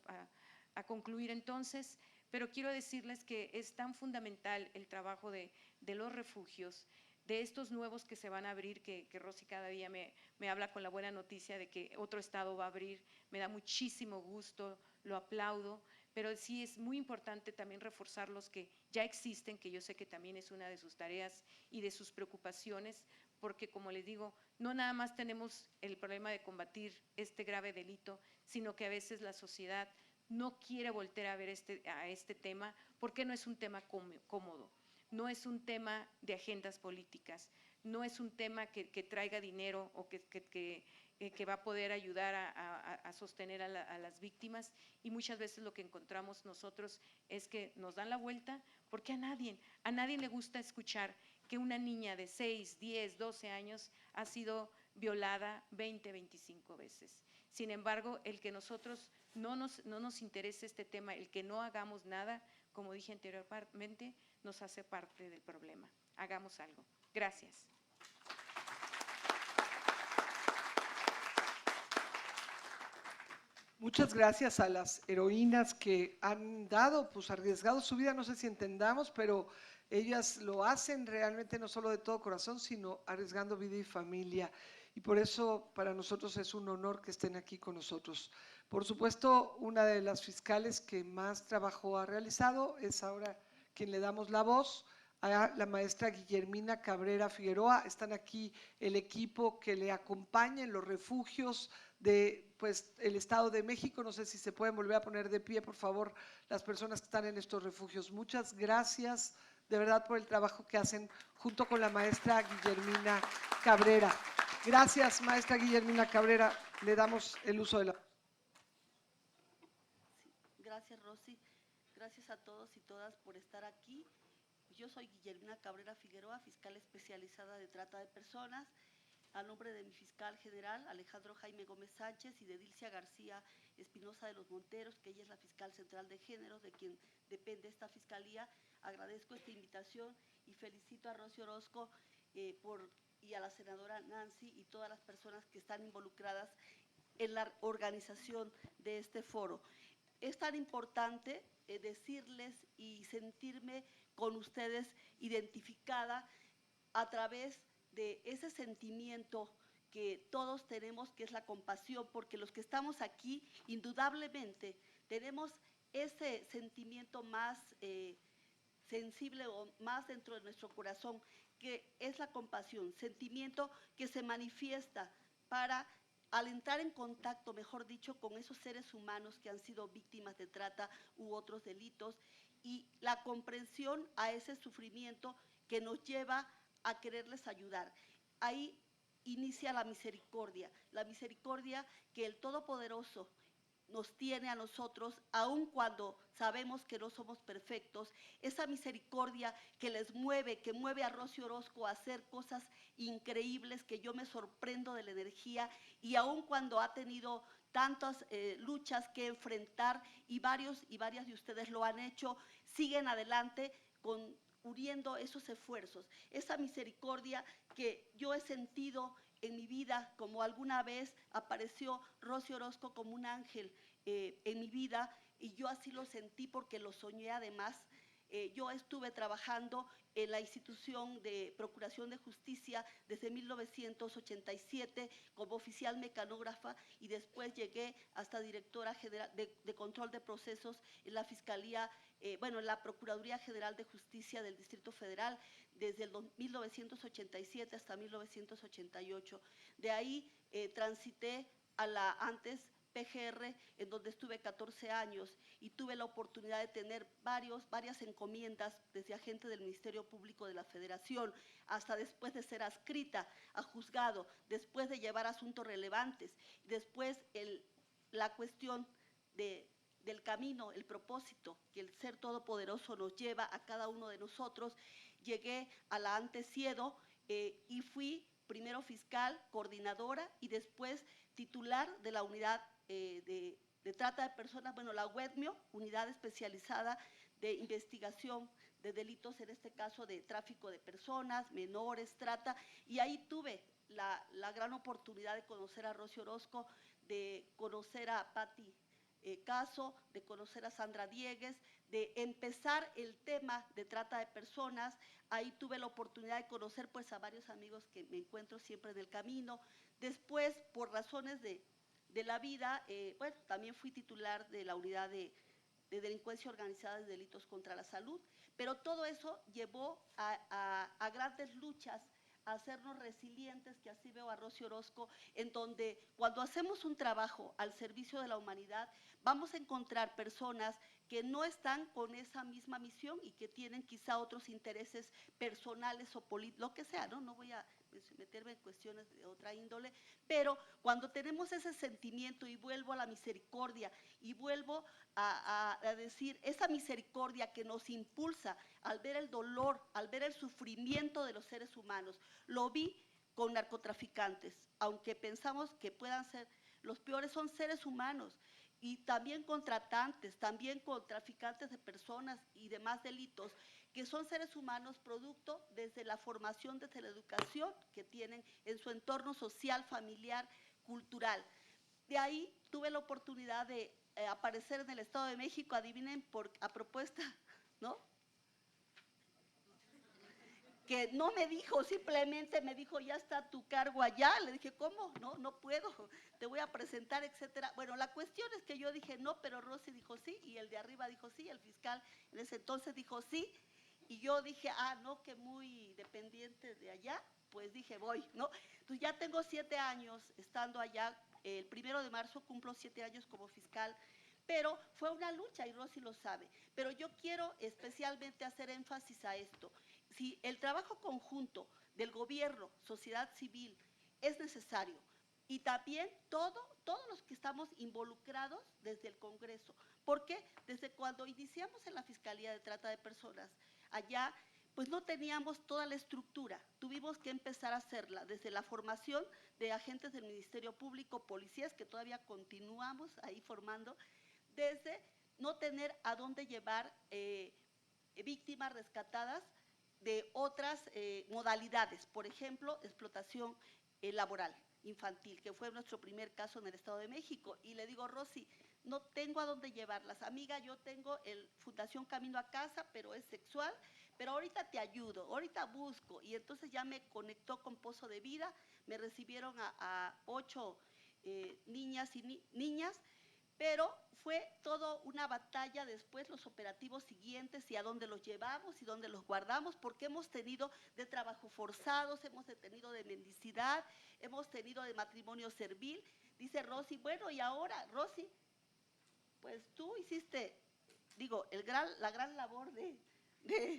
a concluir entonces, pero quiero decirles que es tan fundamental el trabajo de los refugios, de estos nuevos que se van a abrir, que Rosy cada día me habla con la buena noticia de que otro estado va a abrir, me da muchísimo gusto, lo aplaudo, pero sí es muy importante también reforzar los que ya existen, que yo sé que también es una de sus tareas y de sus preocupaciones, porque como les digo, no nada más tenemos el problema de combatir este grave delito, sino que a veces la sociedad no quiere voltear a ver a este tema porque no es un tema cómodo, no es un tema de agendas políticas, no es un tema que traiga dinero o que va a poder ayudar a sostener a las víctimas, y muchas veces lo que encontramos nosotros es que nos dan la vuelta porque a nadie le gusta escuchar que una niña de 6, 10, 12 años ha sido violada 20, 25 veces. Sin embargo, el que nosotros no nos interese este tema, el que no hagamos nada, como dije anteriormente, nos hace parte del problema. Hagamos algo. Gracias. Muchas gracias a las heroínas que han dado, pues arriesgado su vida, no sé si entendamos, pero ellas lo hacen realmente no solo de todo corazón, sino arriesgando vida y familia. Y por eso para nosotros es un honor que estén aquí con nosotros. Por supuesto, una de las fiscales que más trabajo ha realizado es ahora quien le damos la voz, a la maestra Guillermina Cabrera Figueroa. Están aquí el equipo que le acompaña en los refugios de el Estado de México. No sé si se pueden volver a poner de pie, por favor, las personas que están en estos refugios. Muchas gracias de verdad por el trabajo que hacen junto con la maestra Guillermina Cabrera. Gracias, maestra Guillermina Cabrera. Le damos el uso de la… Sí, gracias, Rosy. Gracias a todos y todas por estar aquí. Yo soy Guillermina Cabrera Figueroa, fiscal especializada de trata de personas. A nombre de mi fiscal general, Alejandro Jaime Gómez Sánchez, y de Dilcia García Espinosa de los Monteros, que ella es la fiscal central de género, de quien depende esta fiscalía, agradezco esta invitación y felicito a Rosy Orozco y a la senadora Nancy y todas las personas que están involucradas en la organización de este foro. Es tan importante decirles y sentirme con ustedes identificada a través de ese sentimiento que todos tenemos, que es la compasión, porque los que estamos aquí, indudablemente, tenemos ese sentimiento más sensible o más dentro de nuestro corazón, que es la compasión, sentimiento que se manifiesta para al entrar en contacto, mejor dicho, con esos seres humanos que han sido víctimas de trata u otros delitos, y la comprensión a ese sufrimiento que nos lleva a quererles ayudar. Ahí inicia la misericordia que el Todopoderoso nos tiene a nosotros, aun cuando sabemos que no somos perfectos, esa misericordia que les mueve, que mueve a Rosy Orozco a hacer cosas increíbles, que yo me sorprendo de la energía, y aun cuando ha tenido tantas luchas que enfrentar, y varias de ustedes lo han hecho, siguen adelante uniendo esos esfuerzos, esa misericordia que yo he sentido en mi vida, como alguna vez apareció Rosy Orozco como un ángel en mi vida, y yo así lo sentí porque lo soñé además. Yo estuve trabajando en la institución de Procuración de Justicia desde 1987 como oficial mecanógrafa, y después llegué hasta directora general de control de procesos en la Fiscalía, en la Procuraduría General de Justicia del Distrito Federal desde el 1987 hasta 1988. De ahí transité a la antes PGR, en donde estuve 14 años y tuve la oportunidad de tener varias encomiendas, desde agente del Ministerio Público de la Federación hasta después de ser adscrita a juzgado, después de llevar asuntos relevantes, después la cuestión del camino, el propósito que el Ser Todopoderoso nos lleva a cada uno de nosotros. Llegué a la antes CIEDO y fui primero fiscal, coordinadora y después titular de la unidad de trata de personas, la UEDMIO, Unidad Especializada de Investigación de Delitos, en este caso de tráfico de personas, menores, trata, y ahí tuve la gran oportunidad de conocer a Rosy Orozco, de conocer a Patti Caso, de conocer a Sandra Diegues, de empezar el tema de trata de personas. Ahí tuve la oportunidad de conocer pues a varios amigos que me encuentro siempre en el camino. Después, por razones de la vida, también fui titular de la unidad de delincuencia organizada y delitos contra la salud, pero todo eso llevó a grandes luchas, a hacernos resilientes, que así veo a Rosy Orozco, en donde cuando hacemos un trabajo al servicio de la humanidad, vamos a encontrar personas que no están con esa misma misión y que tienen quizá otros intereses personales o políticos, lo que sea, ¿no? No voy a meterme en cuestiones de otra índole, pero cuando tenemos ese sentimiento, y vuelvo a la misericordia, y vuelvo a decir, esa misericordia que nos impulsa al ver el dolor, al ver el sufrimiento de los seres humanos. Lo vi con narcotraficantes, aunque pensamos que puedan ser los peores, son seres humanos, y también con tratantes, también con traficantes de personas y demás delitos, que son seres humanos producto desde la formación, desde la educación que tienen en su entorno social, familiar, cultural. De ahí tuve la oportunidad de aparecer en el Estado de México, adivinen, a propuesta, ¿no? Que no me dijo, simplemente me dijo, ya está tu cargo allá. Le dije, ¿cómo? No puedo, te voy a presentar, etcétera. Bueno, la cuestión es que yo dije no, pero Rosy dijo sí, y el de arriba dijo sí, el fiscal en ese entonces dijo sí, y yo dije, no, que muy dependiente de allá, pues dije, voy, ¿no? Entonces ya tengo 7 años estando allá, el 1 de marzo cumplo 7 años como fiscal, pero fue una lucha, y Rosy lo sabe. Pero yo quiero especialmente hacer énfasis a esto. Si el trabajo conjunto del gobierno, sociedad civil, es necesario, y también todos los que estamos involucrados desde el Congreso, porque desde cuando iniciamos en la Fiscalía de Trata de Personas, allá pues no teníamos toda la estructura, tuvimos que empezar a hacerla desde la formación de agentes del Ministerio Público, policías, que todavía continuamos ahí formando, desde no tener a dónde llevar víctimas rescatadas de otras modalidades, por ejemplo, explotación laboral infantil, que fue nuestro primer caso en el Estado de México. Y le digo, Rosy, no tengo a dónde llevarlas. Amiga, yo tengo el Fundación Camino a Casa, pero es sexual, pero ahorita te ayudo, ahorita busco. Y entonces ya me conectó con Pozo de Vida, me recibieron a 8 niñas y niñas, pero fue todo una batalla después, los operativos siguientes y a dónde los llevamos y dónde los guardamos, porque hemos tenido de trabajo forzados, hemos tenido de mendicidad, hemos tenido de matrimonio servil. Dice Rosy, bueno, y ahora, Rosy, pues tú hiciste, digo, la gran labor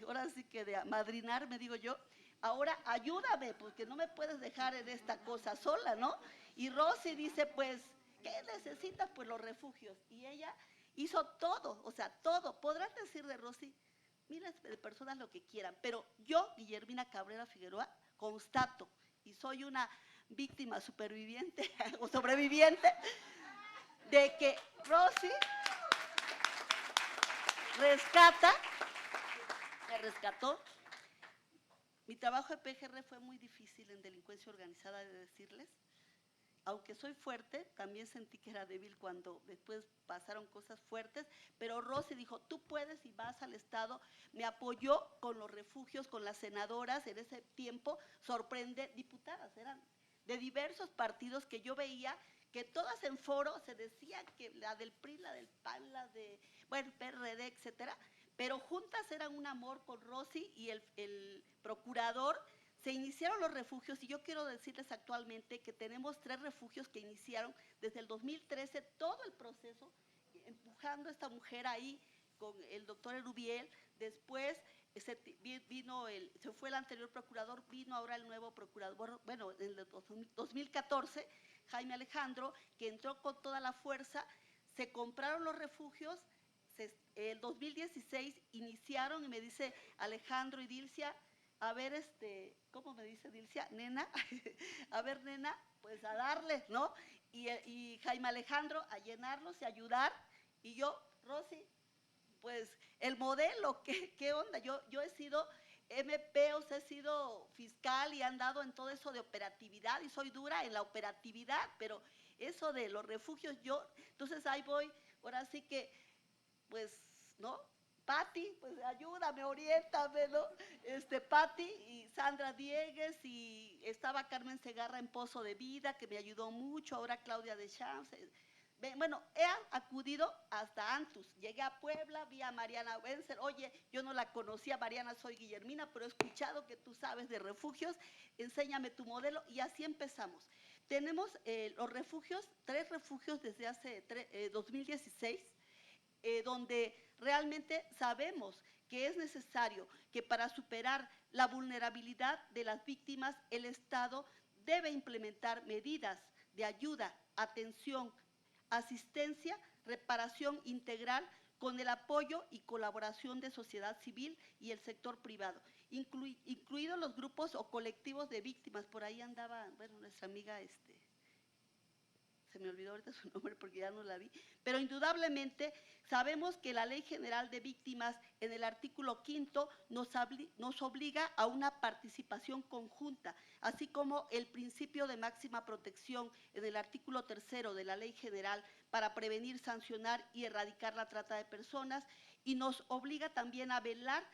ahora sí que de amadrinarme, digo yo, ahora ayúdame, porque no me puedes dejar en esta cosa sola, ¿no? Y Rosy dice, pues, ¿qué necesitas? Pues los refugios. Y ella hizo todo, o sea, todo. Podrán decir de Rosy miles de personas lo que quieran, pero yo, Guillermina Cabrera Figueroa, constato, y soy una víctima superviviente o sobreviviente, de que Rosy me rescató. Mi trabajo en PGR fue muy difícil en delincuencia organizada, de decirles. Aunque soy fuerte, también sentí que era débil cuando después pasaron cosas fuertes, pero Rosy dijo, tú puedes y vas al Estado, me apoyó con los refugios, con las senadoras, en ese tiempo, sorprende, diputadas, eran de diversos partidos que yo veía, que todas en foro se decían que la del PRI, la del PAN, la de, bueno, PRD, etcétera, pero juntas eran un amor con Rosy y el procurador. Se iniciaron los refugios y yo quiero decirles actualmente que tenemos 3 refugios que iniciaron desde el 2013, todo el proceso, empujando a esta mujer ahí con el doctor Erubiel. Después se fue el anterior procurador, vino ahora el nuevo procurador, bueno, en el 2014, Jaime Alejandro, que entró con toda la fuerza, se compraron los refugios. El 2016 iniciaron y me dice Alejandro y Dilcia, a ver, ¿cómo me dice Dilcia? Nena, a ver, nena, pues a darles, ¿no? Y Jaime Alejandro a llenarlos y ayudar. Y yo, Rosy, pues el modelo, ¿qué onda? Yo he sido MP, o sea, he sido fiscal y he andado en todo eso de operatividad y soy dura en la operatividad, pero eso de los refugios, entonces ahí voy, ahora sí que, pues, ¿no? Pati, pues ayúdame, oriéntame, ¿no? Pati y Sandra Diegues, y estaba Carmen Segarra en Pozo de Vida, que me ayudó mucho, ahora Claudia de Champs. Bueno, he acudido hasta Antus, llegué a Puebla, vi a Mariana Wenzel, oye, yo no la conocía, Mariana, soy Guillermina, pero he escuchado que tú sabes de refugios, enséñame tu modelo, y así empezamos. Tenemos los refugios, 3 refugios desde hace 2016, donde realmente sabemos que es necesario que para superar la vulnerabilidad de las víctimas, el Estado debe implementar medidas de ayuda, atención, asistencia, reparación integral con el apoyo y colaboración de sociedad civil y el sector privado, incluidos los grupos o colectivos de víctimas. Por ahí andaba, bueno, nuestra amiga, se me olvidó ahorita su nombre porque ya no la vi, pero indudablemente sabemos que la Ley General de Víctimas en el artículo 5 nos obliga a una participación conjunta, así como el principio de máxima protección en el artículo 3 de la Ley General para prevenir, sancionar y erradicar la trata de personas, y nos obliga también a velar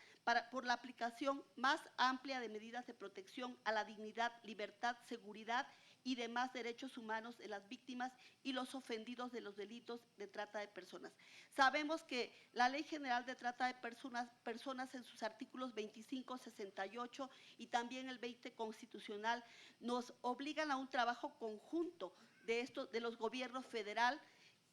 por la aplicación más amplia de medidas de protección a la dignidad, libertad, seguridad y demás derechos humanos de las víctimas y los ofendidos de los delitos de trata de personas. Sabemos que la Ley General de Trata de Personas en sus artículos 25, 68 y también el 20 constitucional nos obligan a un trabajo conjunto de los gobiernos federal,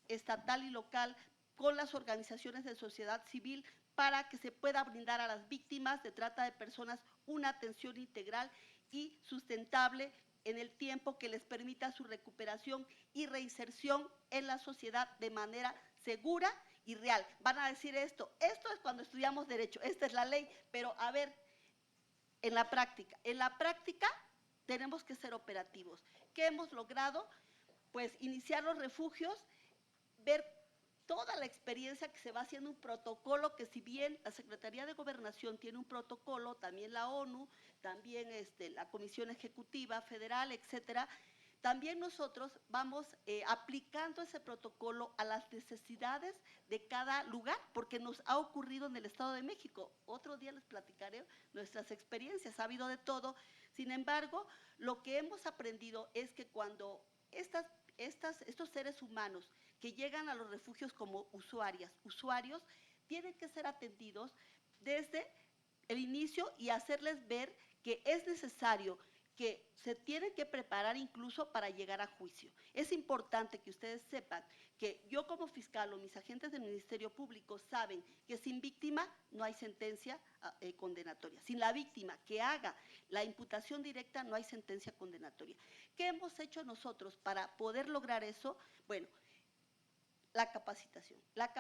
estatal y local con las organizaciones de sociedad civil para que se pueda brindar a las víctimas de trata de personas una atención integral y sustentable en el tiempo que les permita su recuperación y reinserción en la sociedad de manera segura y real. Van a decir esto es cuando estudiamos derecho, esta es la ley, pero a ver, en la práctica tenemos que ser operativos. ¿Qué hemos logrado? Pues iniciar los refugios, ver toda la experiencia que se va haciendo un protocolo que si bien la Secretaría de Gobernación tiene un protocolo, también la ONU, también la Comisión Ejecutiva Federal, etcétera, también nosotros vamos aplicando ese protocolo a las necesidades de cada lugar, porque nos ha ocurrido en el Estado de México. Otro día les platicaré nuestras experiencias, ha habido de todo. Sin embargo, lo que hemos aprendido es que cuando estos seres humanos que llegan a los refugios como usuarios, tienen que ser atendidos desde el inicio y hacerles ver que es necesario, que se tienen que preparar incluso para llegar a juicio. Es importante que ustedes sepan que yo como fiscal o mis agentes del Ministerio Público saben que sin víctima no hay sentencia condenatoria. Sin la víctima que haga la imputación directa no hay sentencia condenatoria. ¿Qué hemos hecho nosotros para poder lograr eso? Bueno, la capacitación. La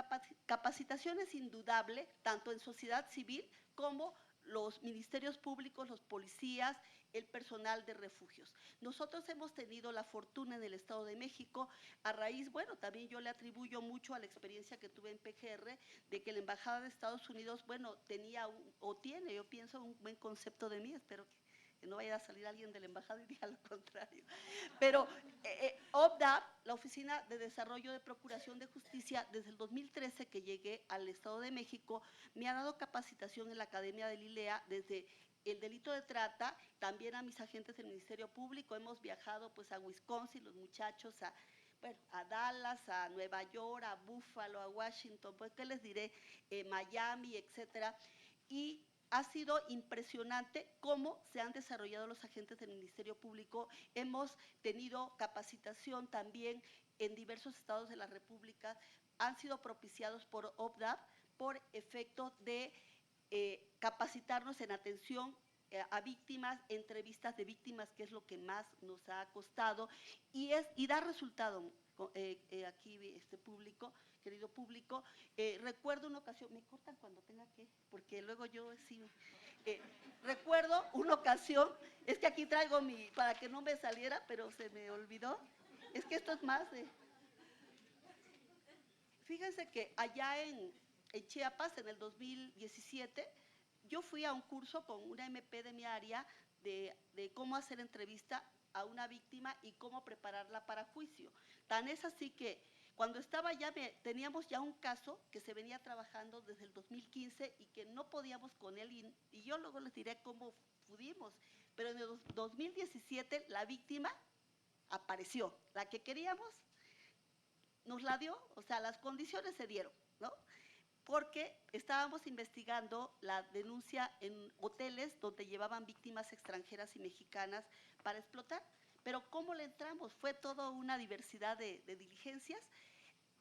capacitación es indudable, tanto en sociedad civil como los ministerios públicos, los policías, el personal de refugios. Nosotros hemos tenido la fortuna en el Estado de México, a raíz, bueno, también yo le atribuyo mucho a la experiencia que tuve en PGR, de que la Embajada de Estados Unidos, bueno, tenía tiene, yo pienso, un buen concepto de mí, espero que no vaya a salir alguien de la embajada y diga lo contrario. Pero OPDAP, la Oficina de Desarrollo de Procuración de Justicia, desde el 2013 que llegué al Estado de México, me ha dado capacitación en la Academia del ILEA desde el delito de trata, también a mis agentes del Ministerio Público. Hemos viajado pues a Wisconsin, los muchachos, a Dallas, a Nueva York, a Buffalo, a Washington, pues qué les diré, Miami, etcétera. Y ha sido impresionante cómo se han desarrollado los agentes del Ministerio Público. Hemos tenido capacitación también en diversos estados de la República, han sido propiciados por OPDAP por efecto de capacitarnos en atención a víctimas, entrevistas de víctimas, que es lo que más nos ha costado, y da resultado aquí público, querido público. Recuerdo una ocasión, me cortan cuando tenga que, porque luego yo sí, recuerdo una ocasión, es que aquí traigo para que no me saliera, pero se me olvidó, es que esto es más de… Fíjense que allá en Chiapas, en el 2017, yo fui a un curso con una MP de mi área de cómo hacer entrevista a una víctima y cómo prepararla para juicio. Tan es así que cuando estaba allá, teníamos ya un caso que se venía trabajando desde el 2015 y que no podíamos con él, y yo luego les diré cómo pudimos, pero en el 2017 la víctima apareció, la que queríamos nos la dio, o sea, las condiciones se dieron, ¿no? Porque estábamos investigando la denuncia en hoteles donde llevaban víctimas extranjeras y mexicanas para explotar. Pero ¿cómo le entramos? Fue toda una diversidad de diligencias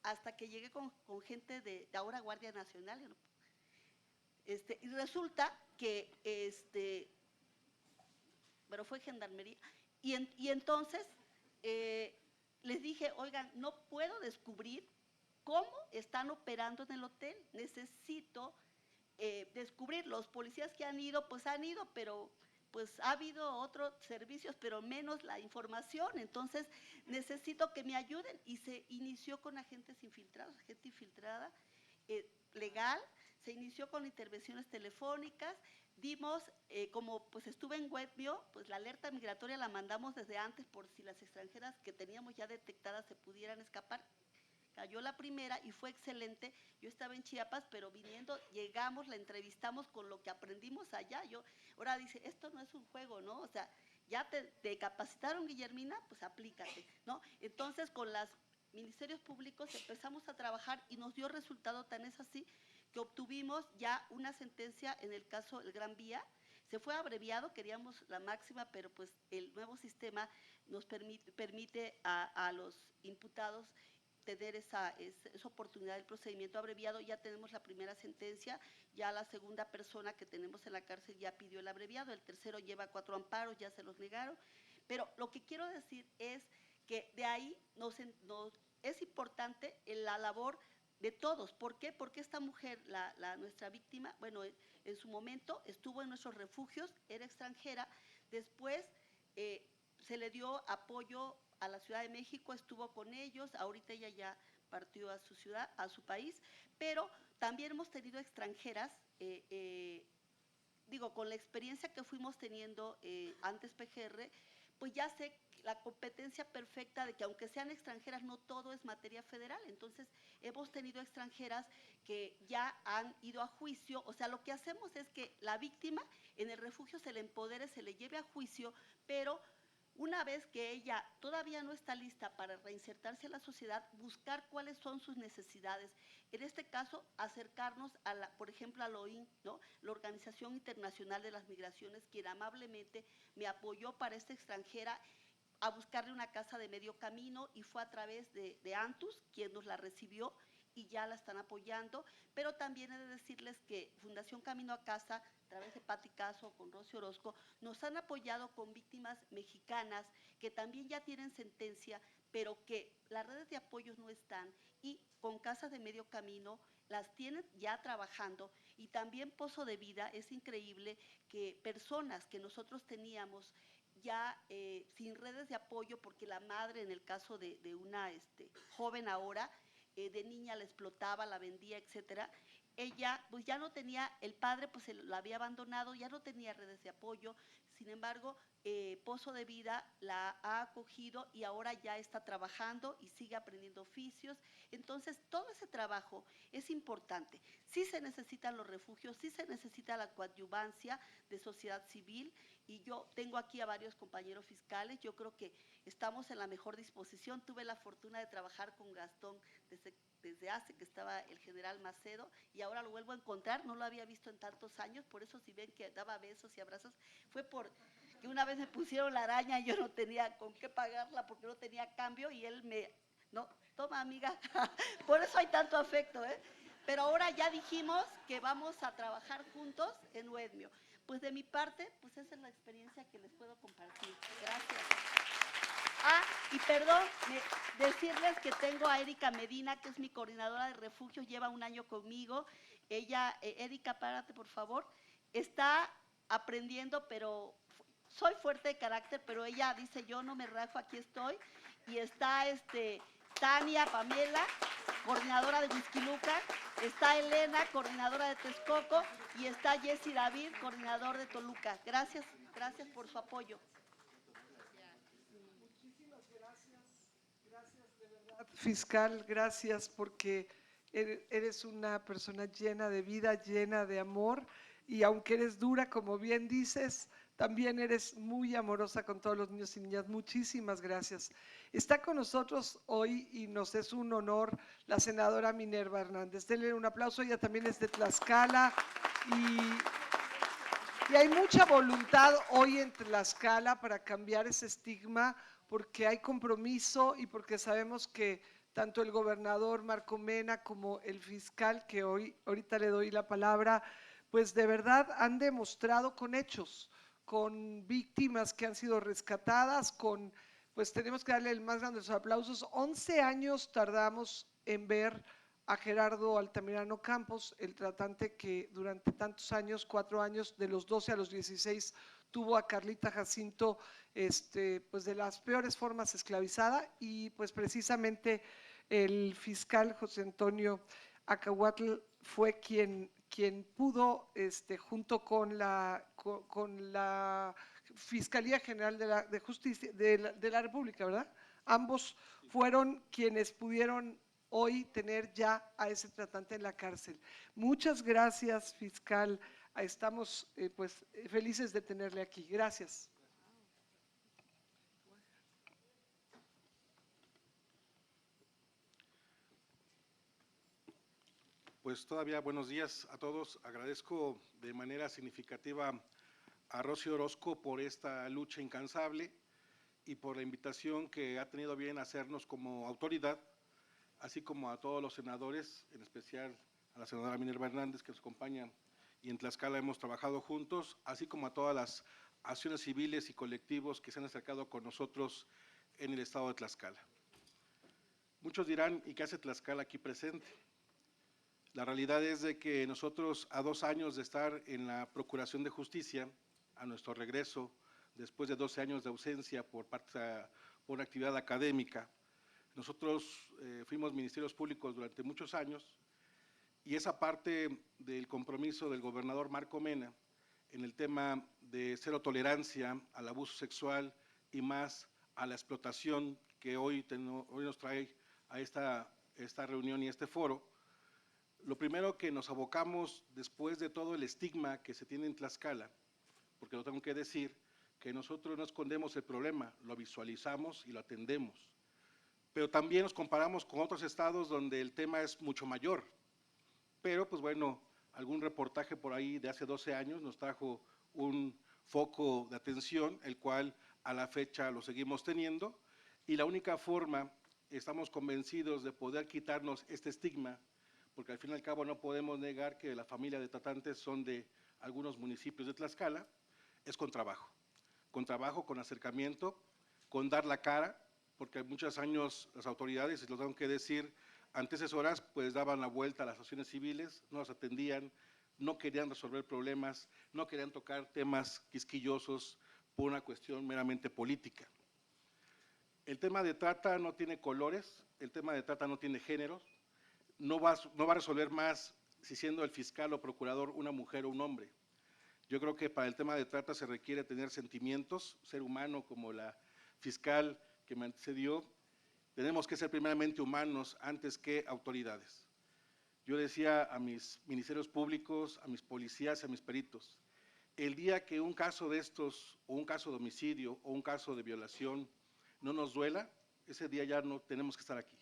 hasta que llegué con gente de ahora Guardia Nacional. Y resulta que, pero fue Gendarmería. Y entonces les dije, oigan, no puedo descubrir cómo están operando en el hotel, necesito descubrir. Los policías que han ido, pero pues ha habido otros servicios, pero menos la información, entonces necesito que me ayuden. Y se inició con agentes infiltrados, gente infiltrada, legal, se inició con intervenciones telefónicas, dimos, como pues estuve en Webvio, pues la alerta migratoria la mandamos desde antes por si las extranjeras que teníamos ya detectadas se pudieran escapar. Cayó la primera y fue excelente. Yo estaba en Chiapas, pero viniendo, llegamos, la entrevistamos con lo que aprendimos allá. Ahora dice, esto no es un juego, ¿no? O sea, ya te capacitaron, Guillermina, pues aplícate, ¿no? Entonces, con los ministerios públicos empezamos a trabajar y nos dio resultado, tan es así que obtuvimos ya una sentencia en el caso del Gran Vía. Se fue abreviado, queríamos la máxima, pero pues el nuevo sistema nos permite a los imputados tener esa oportunidad del procedimiento abreviado. Ya tenemos la primera sentencia, ya la segunda persona que tenemos en la cárcel ya pidió el abreviado, el tercero lleva 4 amparos, ya se los negaron. Pero lo que quiero decir es que de ahí es importante la labor de todos. ¿Por qué? Porque esta mujer, nuestra víctima, bueno, en su momento estuvo en nuestros refugios, era extranjera, después se le dio apoyo a la Ciudad de México, estuvo con ellos, ahorita ella ya partió a su ciudad, a su país, pero también hemos tenido extranjeras, con la experiencia que fuimos teniendo antes PGR, pues ya sé la competencia perfecta de que aunque sean extranjeras, no todo es materia federal. Entonces, hemos tenido extranjeras que ya han ido a juicio. O sea, lo que hacemos es que la víctima en el refugio se le empodere, se le lleve a juicio, pero una vez que ella todavía no está lista para reinsertarse en la sociedad, buscar cuáles son sus necesidades. En este caso, acercarnos por ejemplo, a la OIM, ¿no? La Organización Internacional de las Migraciones, quien amablemente me apoyó para esta extranjera a buscarle una casa de medio camino, y fue a través de Antus quien nos la recibió y ya la están apoyando. Pero también he de decirles que Fundación Camino a Casa, a través de Pati Caso, con Rosy Orozco, nos han apoyado con víctimas mexicanas que también ya tienen sentencia, pero que las redes de apoyo no están, y con casas de medio camino las tienen ya trabajando. Y también Pozo de Vida, es increíble que personas que nosotros teníamos ya sin redes de apoyo, porque la madre, en el caso de una joven ahora, de niña la explotaba, la vendía, etcétera. Ella pues ya no tenía, el padre pues la había abandonado, ya no tenía redes de apoyo. Sin embargo, Pozo de Vida la ha acogido y ahora ya está trabajando y sigue aprendiendo oficios. Entonces, todo ese trabajo es importante. Sí se necesitan los refugios, sí se necesita la coadyuvancia de sociedad civil, y yo tengo aquí a varios compañeros fiscales. Yo creo que estamos en la mejor disposición. Tuve la fortuna de trabajar con Gastón desde hace que estaba el general Macedo, y ahora lo vuelvo a encontrar, no lo había visto en tantos años. Por eso, si ven que daba besos y abrazos, fue por que una vez me pusieron la araña y yo no tenía con qué pagarla porque no tenía cambio, y él no, toma amiga, por eso hay tanto afecto, ¿eh? Pero ahora ya dijimos que vamos a trabajar juntos en Uedmio. Pues de mi parte, pues esa es la experiencia que les puedo compartir. Gracias. Y perdón, decirles que tengo a Erika Medina, que es mi coordinadora de refugios, lleva 1 año conmigo. Ella, Erika, párate por favor, está aprendiendo, pero soy fuerte de carácter, pero ella dice, yo no me rajo, aquí estoy. Y está Tania Pamela, coordinadora de Huixquilucan, está Elena, coordinadora de Texcoco, y está Jessy David, coordinador de Toluca. Gracias, gracias por su apoyo. Muchísimas gracias, gracias de verdad, fiscal, gracias, porque eres una persona llena de vida, llena de amor, y aunque eres dura, como bien dices, también eres muy amorosa con todos los niños y niñas. Muchísimas gracias. Está con nosotros hoy, y nos es un honor, la senadora Minerva Hernández. Denle un aplauso. Ella también es de Tlaxcala, y hay mucha voluntad hoy en Tlaxcala para cambiar ese estigma, porque hay compromiso y porque sabemos que tanto el gobernador Marco Mena como el fiscal, que ahorita le doy la palabra, pues de verdad han demostrado con hechos, con víctimas que han sido rescatadas, pues tenemos que darle el más grande de los aplausos. 11 años tardamos en ver a Gerardo Altamirano Campos, el tratante que durante tantos años, 4 años, de los 12 a los 16, tuvo a Carlita Jacinto, pues de las peores formas esclavizada, y pues precisamente el fiscal José Antonio Acahuatl fue quien pudo, junto con la Fiscalía General de Justicia de la República, ¿verdad? Ambos fueron quienes pudieron hoy tener ya a ese tratante en la cárcel. Muchas gracias, fiscal. Estamos pues felices de tenerle aquí. Gracias. Pues todavía buenos días a todos. Agradezco de manera significativa a Rosy Orozco por esta lucha incansable y por la invitación que ha tenido bien hacernos como autoridad, así como a todos los senadores, en especial a la senadora Minerva Hernández, que nos acompaña, y en Tlaxcala hemos trabajado juntos, así como a todas las acciones civiles y colectivos que se han acercado con nosotros en el estado de Tlaxcala. Muchos dirán, ¿y qué hace Tlaxcala aquí presente? La realidad es de que nosotros, a 2 años de estar en la Procuración de Justicia, a nuestro regreso, después de 12 años de ausencia por actividad académica, Nosotros fuimos ministerios públicos durante muchos años y esa parte del compromiso del gobernador Marco Mena en el tema de cero tolerancia al abuso sexual y más a la explotación que hoy nos trae a esta reunión y este foro, lo primero que nos abocamos después de todo el estigma que se tiene en Tlaxcala, porque lo tengo que decir, que nosotros no escondemos el problema, lo visualizamos y lo atendemos, pero también nos comparamos con otros estados donde el tema es mucho mayor, pero pues bueno, algún reportaje por ahí de hace 12 años nos trajo un foco de atención, el cual a la fecha lo seguimos teniendo, y la única forma, estamos convencidos de poder quitarnos este estigma, porque al fin y al cabo no podemos negar que la familia de tratantes son de algunos municipios de Tlaxcala, es con trabajo, con acercamiento, con dar la cara, porque muchos años las autoridades, y lo tengo que decir, antecesoras, pues daban la vuelta a las asociaciones civiles, no las atendían, no querían resolver problemas, no querían tocar temas quisquillosos por una cuestión meramente política. El tema de trata no tiene colores, el tema de trata no tiene género, no va a resolver más si siendo el fiscal o procurador una mujer o un hombre. Yo creo que para el tema de trata se requiere tener sentimientos, ser humano como la fiscal que me antecedió. Tenemos que ser primeramente humanos antes que autoridades. Yo decía a mis ministerios públicos, a mis policías y a mis peritos, el día que un caso de estos, o un caso de homicidio, o un caso de violación, no nos duela, ese día ya no tenemos que estar aquí.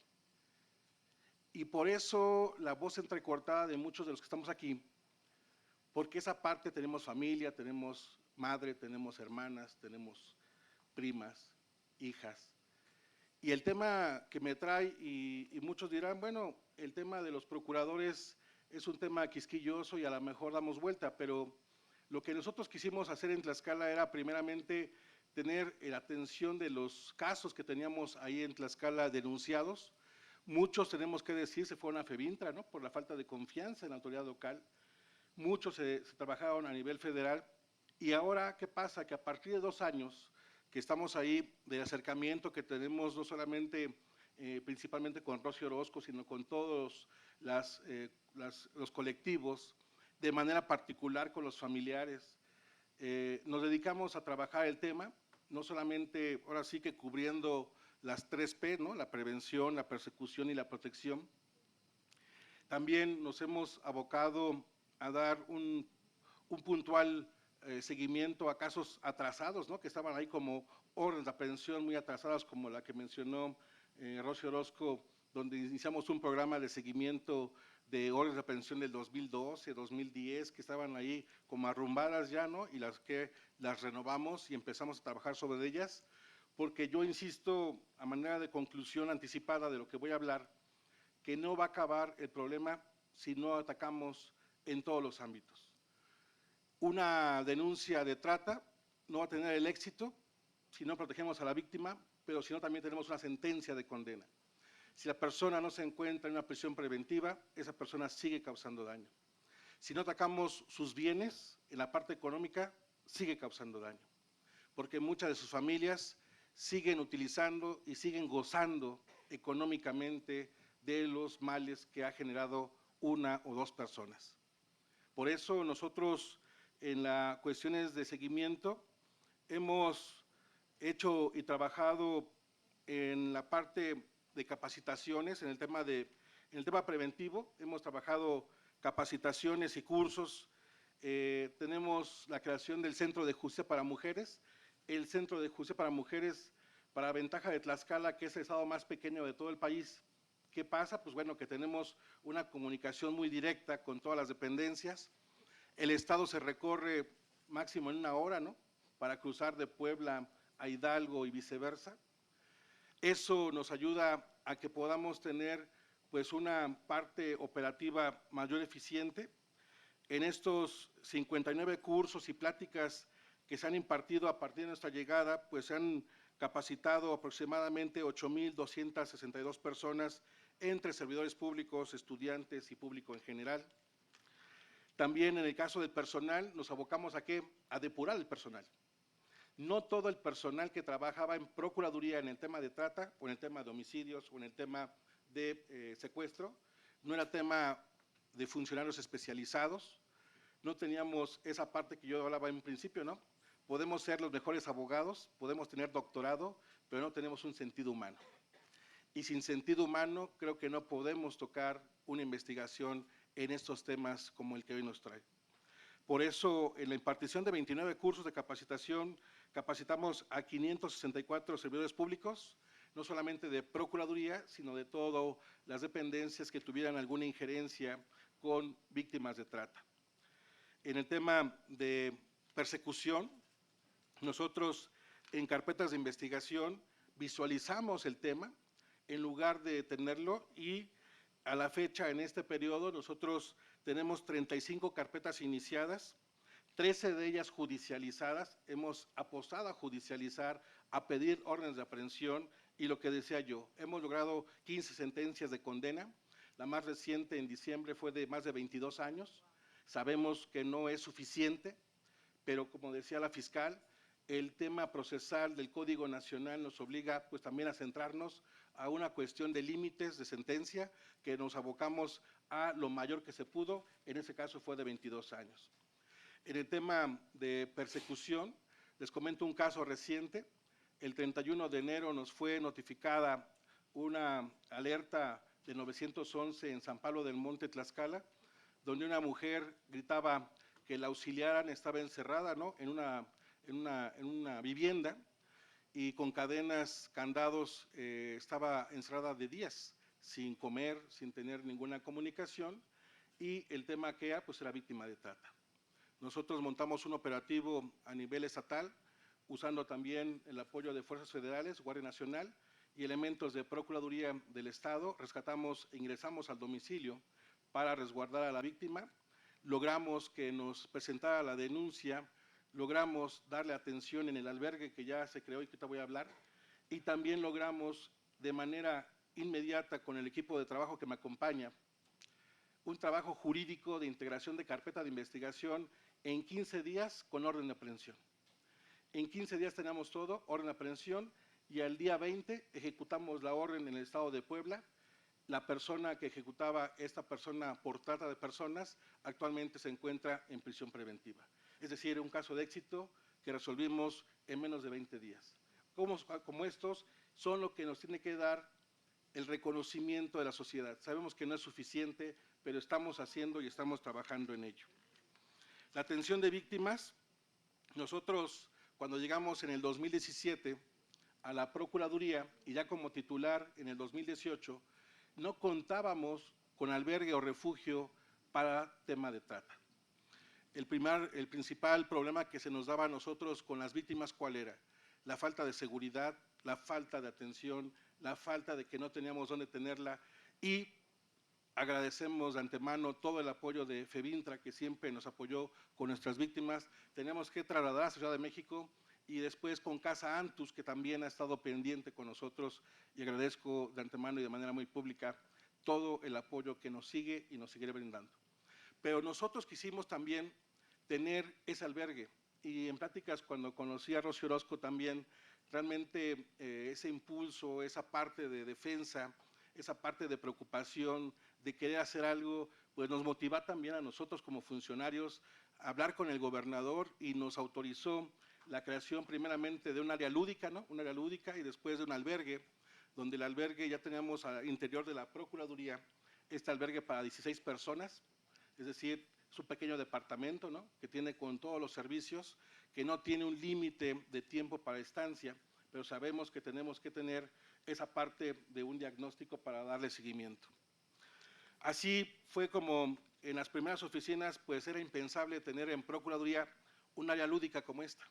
Y por eso la voz entrecortada de muchos de los que estamos aquí, porque esa parte tenemos familia, tenemos madre, tenemos hermanas, tenemos primas, hijas. Y el tema que me trae, y muchos dirán, bueno, el tema de los procuradores es un tema quisquilloso y a lo mejor damos vuelta, pero lo que nosotros quisimos hacer en Tlaxcala era primeramente tener la atención de los casos que teníamos ahí en Tlaxcala denunciados. Muchos, tenemos que decir, se fueron a FEBINTRA, ¿no?, por la falta de confianza en la autoridad local. Muchos se trabajaron a nivel federal. Y ahora, ¿qué pasa? Que a partir de 2 años que estamos ahí, de acercamiento que tenemos no solamente, principalmente con Rosy Orozco, sino con todos los colectivos, de manera particular con los familiares, nos dedicamos a trabajar el tema, no solamente, ahora sí que cubriendo las 3P, ¿no?, la prevención, la persecución y la protección. También nos hemos abocado a dar un puntual seguimiento a casos atrasados, ¿no?, que estaban ahí como órdenes de aprehensión muy atrasadas, como la que mencionó Rosy Orozco, donde iniciamos un programa de seguimiento de órdenes de aprehensión del 2012, 2010, que estaban ahí como arrumbadas ya, ¿no?, y las renovamos y empezamos a trabajar sobre ellas, porque yo insisto, a manera de conclusión anticipada de lo que voy a hablar, que no va a acabar el problema si no atacamos en todos los ámbitos. Una denuncia de trata no va a tener el éxito si no protegemos a la víctima, pero si no también tenemos una sentencia de condena. Si la persona no se encuentra en una prisión preventiva, esa persona sigue causando daño. Si no atacamos sus bienes, en la parte económica, sigue causando daño, porque muchas de sus familias siguen utilizando y siguen gozando económicamente de los males que ha generado una o dos personas. Por eso nosotros en las cuestiones de seguimiento hemos hecho y trabajado en la parte de capacitaciones, en el tema preventivo, hemos trabajado capacitaciones y cursos. Tenemos la creación del Centro de Justicia para Mujeres. El Centro de Justicia para Mujeres, para ventaja de Tlaxcala, que es el estado más pequeño de todo el país. ¿Qué pasa? Pues bueno, que tenemos una comunicación muy directa con todas las dependencias. El estado se recorre máximo en 1 hora, ¿no?, para cruzar de Puebla a Hidalgo y viceversa. Eso nos ayuda a que podamos tener pues una parte operativa mayor eficiente. En estos 59 cursos y pláticas que se han impartido a partir de nuestra llegada, pues se han capacitado aproximadamente 8,262 personas entre servidores públicos, estudiantes y público en general. También en el caso del personal, nos abocamos a ¿qué? A depurar el personal. no todo el personal que trabajaba en Procuraduría en el tema de trata, o en el tema de homicidios, o en el tema de secuestro, no era tema de funcionarios especializados, no teníamos esa parte que yo hablaba en principio, ¿no? Podemos ser los mejores abogados, podemos tener doctorado, pero no tenemos un sentido humano. Y sin sentido humano creo que no podemos tocar una investigación en estos temas como el que hoy nos trae. Por eso, en la impartición de 29 cursos de capacitación, capacitamos a 564 servidores públicos, no solamente de Procuraduría, sino de todas las dependencias que tuvieran alguna injerencia con víctimas de trata. En el tema de persecución, nosotros en carpetas de investigación visualizamos el tema en lugar de tenerlo y a la fecha, en este periodo, nosotros tenemos 35 carpetas iniciadas, 13 de ellas judicializadas, hemos apostado a judicializar, a pedir órdenes de aprehensión y lo que decía yo, hemos logrado 15 sentencias de condena, la más reciente en diciembre fue de más de 22 años, sabemos que no es suficiente, pero como decía la fiscal, el tema procesal del Código Nacional nos obliga pues también a centrarnos a una cuestión de límites de sentencia que nos abocamos a lo mayor que se pudo, en ese caso fue de 22 años. En el tema de persecución, les comento un caso reciente, el 31 de enero nos fue notificada una alerta de 911 en San Pablo del Monte, Tlaxcala, donde una mujer gritaba que la auxiliaran, estaba encerrada, ¿no?, en una vivienda y con cadenas, candados, estaba encerrada de días, sin comer, sin tener ninguna comunicación, y el tema que era, pues era víctima de trata. Nosotros montamos un operativo a nivel estatal, usando también el apoyo de fuerzas federales, Guardia Nacional y elementos de Procuraduría del Estado, rescatamos e ingresamos al domicilio para resguardar a la víctima, logramos que nos presentara la denuncia, logramos darle atención en el albergue que ya se creó y que te voy a hablar, y también logramos de manera inmediata con el equipo de trabajo que me acompaña, un trabajo jurídico de integración de carpeta de investigación en 15 días con orden de aprehensión. En 15 días teníamos todo, orden de aprehensión, y al día 20 ejecutamos la orden en el estado de Puebla. La persona que ejecutaba, esta persona por trata de personas, actualmente se encuentra en prisión preventiva. Es decir, un caso de éxito que resolvimos en menos de 20 días. Como estos son lo que nos tiene que dar el reconocimiento de la sociedad. Sabemos que no es suficiente, pero estamos haciendo y estamos trabajando en ello. La atención de víctimas, nosotros cuando llegamos en el 2017 a la Procuraduría y ya como titular en el 2018, no contábamos con albergue o refugio para tema de trata. El principal problema que se nos daba a nosotros con las víctimas, ¿cuál era? La falta de seguridad, la falta de atención, la falta de que no teníamos dónde tenerla y agradecemos de antemano todo el apoyo de FEBINTRA que siempre nos apoyó con nuestras víctimas. Tenemos que trasladar a Ciudad de México y después con Casa Antus que también ha estado pendiente con nosotros y agradezco de antemano y de manera muy pública todo el apoyo que nos sigue y nos seguirá brindando. Pero nosotros quisimos también tener ese albergue y en pláticas cuando conocí a Rocío Orozco también, realmente ese impulso, esa parte de defensa, esa parte de preocupación, de querer hacer algo, pues nos motiva también a nosotros como funcionarios a hablar con el gobernador y nos autorizó la creación primeramente de un área lúdica, ¿no? Un área lúdica y después de un albergue, donde el albergue ya teníamos al interior de la Procuraduría, este albergue para 16 personas, es decir, es un pequeño departamento, ¿no?, que tiene con todos los servicios, que no tiene un límite de tiempo para estancia, pero sabemos que tenemos que tener esa parte de un diagnóstico para darle seguimiento. Así fue como en las primeras oficinas, pues era impensable tener en Procuraduría un área lúdica como esta.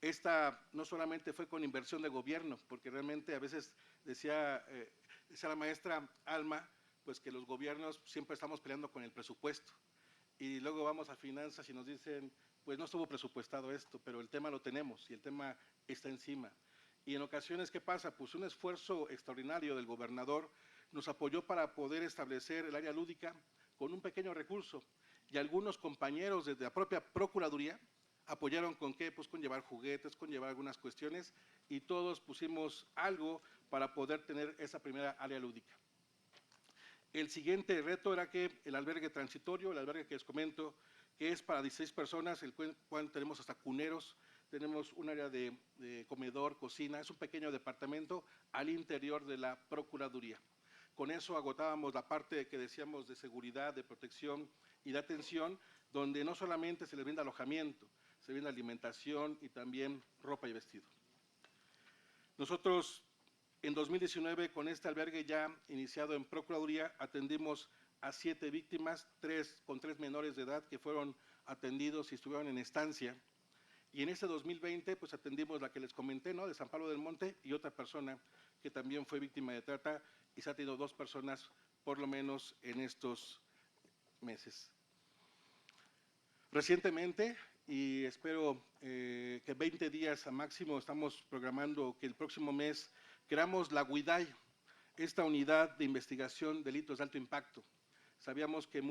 Esta no solamente fue con inversión de gobierno, porque realmente a veces decía la maestra Alma, pues que los gobiernos siempre estamos peleando con el presupuesto. Y luego vamos a finanzas y nos dicen, pues no estuvo presupuestado esto, pero el tema lo tenemos y el tema está encima. Y en ocasiones, ¿qué pasa? Pues un esfuerzo extraordinario del gobernador nos apoyó para poder establecer el área lúdica con un pequeño recurso. Y algunos compañeros desde la propia Procuraduría ¿Apoyaron con qué? Pues con llevar juguetes, con llevar algunas cuestiones, y todos pusimos algo para poder tener esa primera área lúdica. El siguiente reto era que el albergue transitorio, el albergue que les comento, que es para 16 personas, el cual tenemos hasta cuneros, tenemos un área de comedor, cocina, es un pequeño departamento al interior de la Procuraduría. Con eso agotábamos la parte que decíamos de seguridad, de protección y de atención, donde no solamente se les brinda alojamiento, se brinda alimentación y también ropa y vestido. Nosotros en 2019, con este albergue ya iniciado en Procuraduría, atendimos a 7 víctimas, con 3 menores de edad que fueron atendidos y estuvieron en estancia. Y en este 2020, pues atendimos la que les comenté, ¿no?, de San Pablo del Monte, y otra persona que también fue víctima de trata, y se ha tenido 2 personas por lo menos en estos meses. Recientemente, y espero que 20 días a máximo, estamos programando que el próximo mes creamos la UIDAI, esta unidad de investigación de delitos de alto impacto. Sabíamos que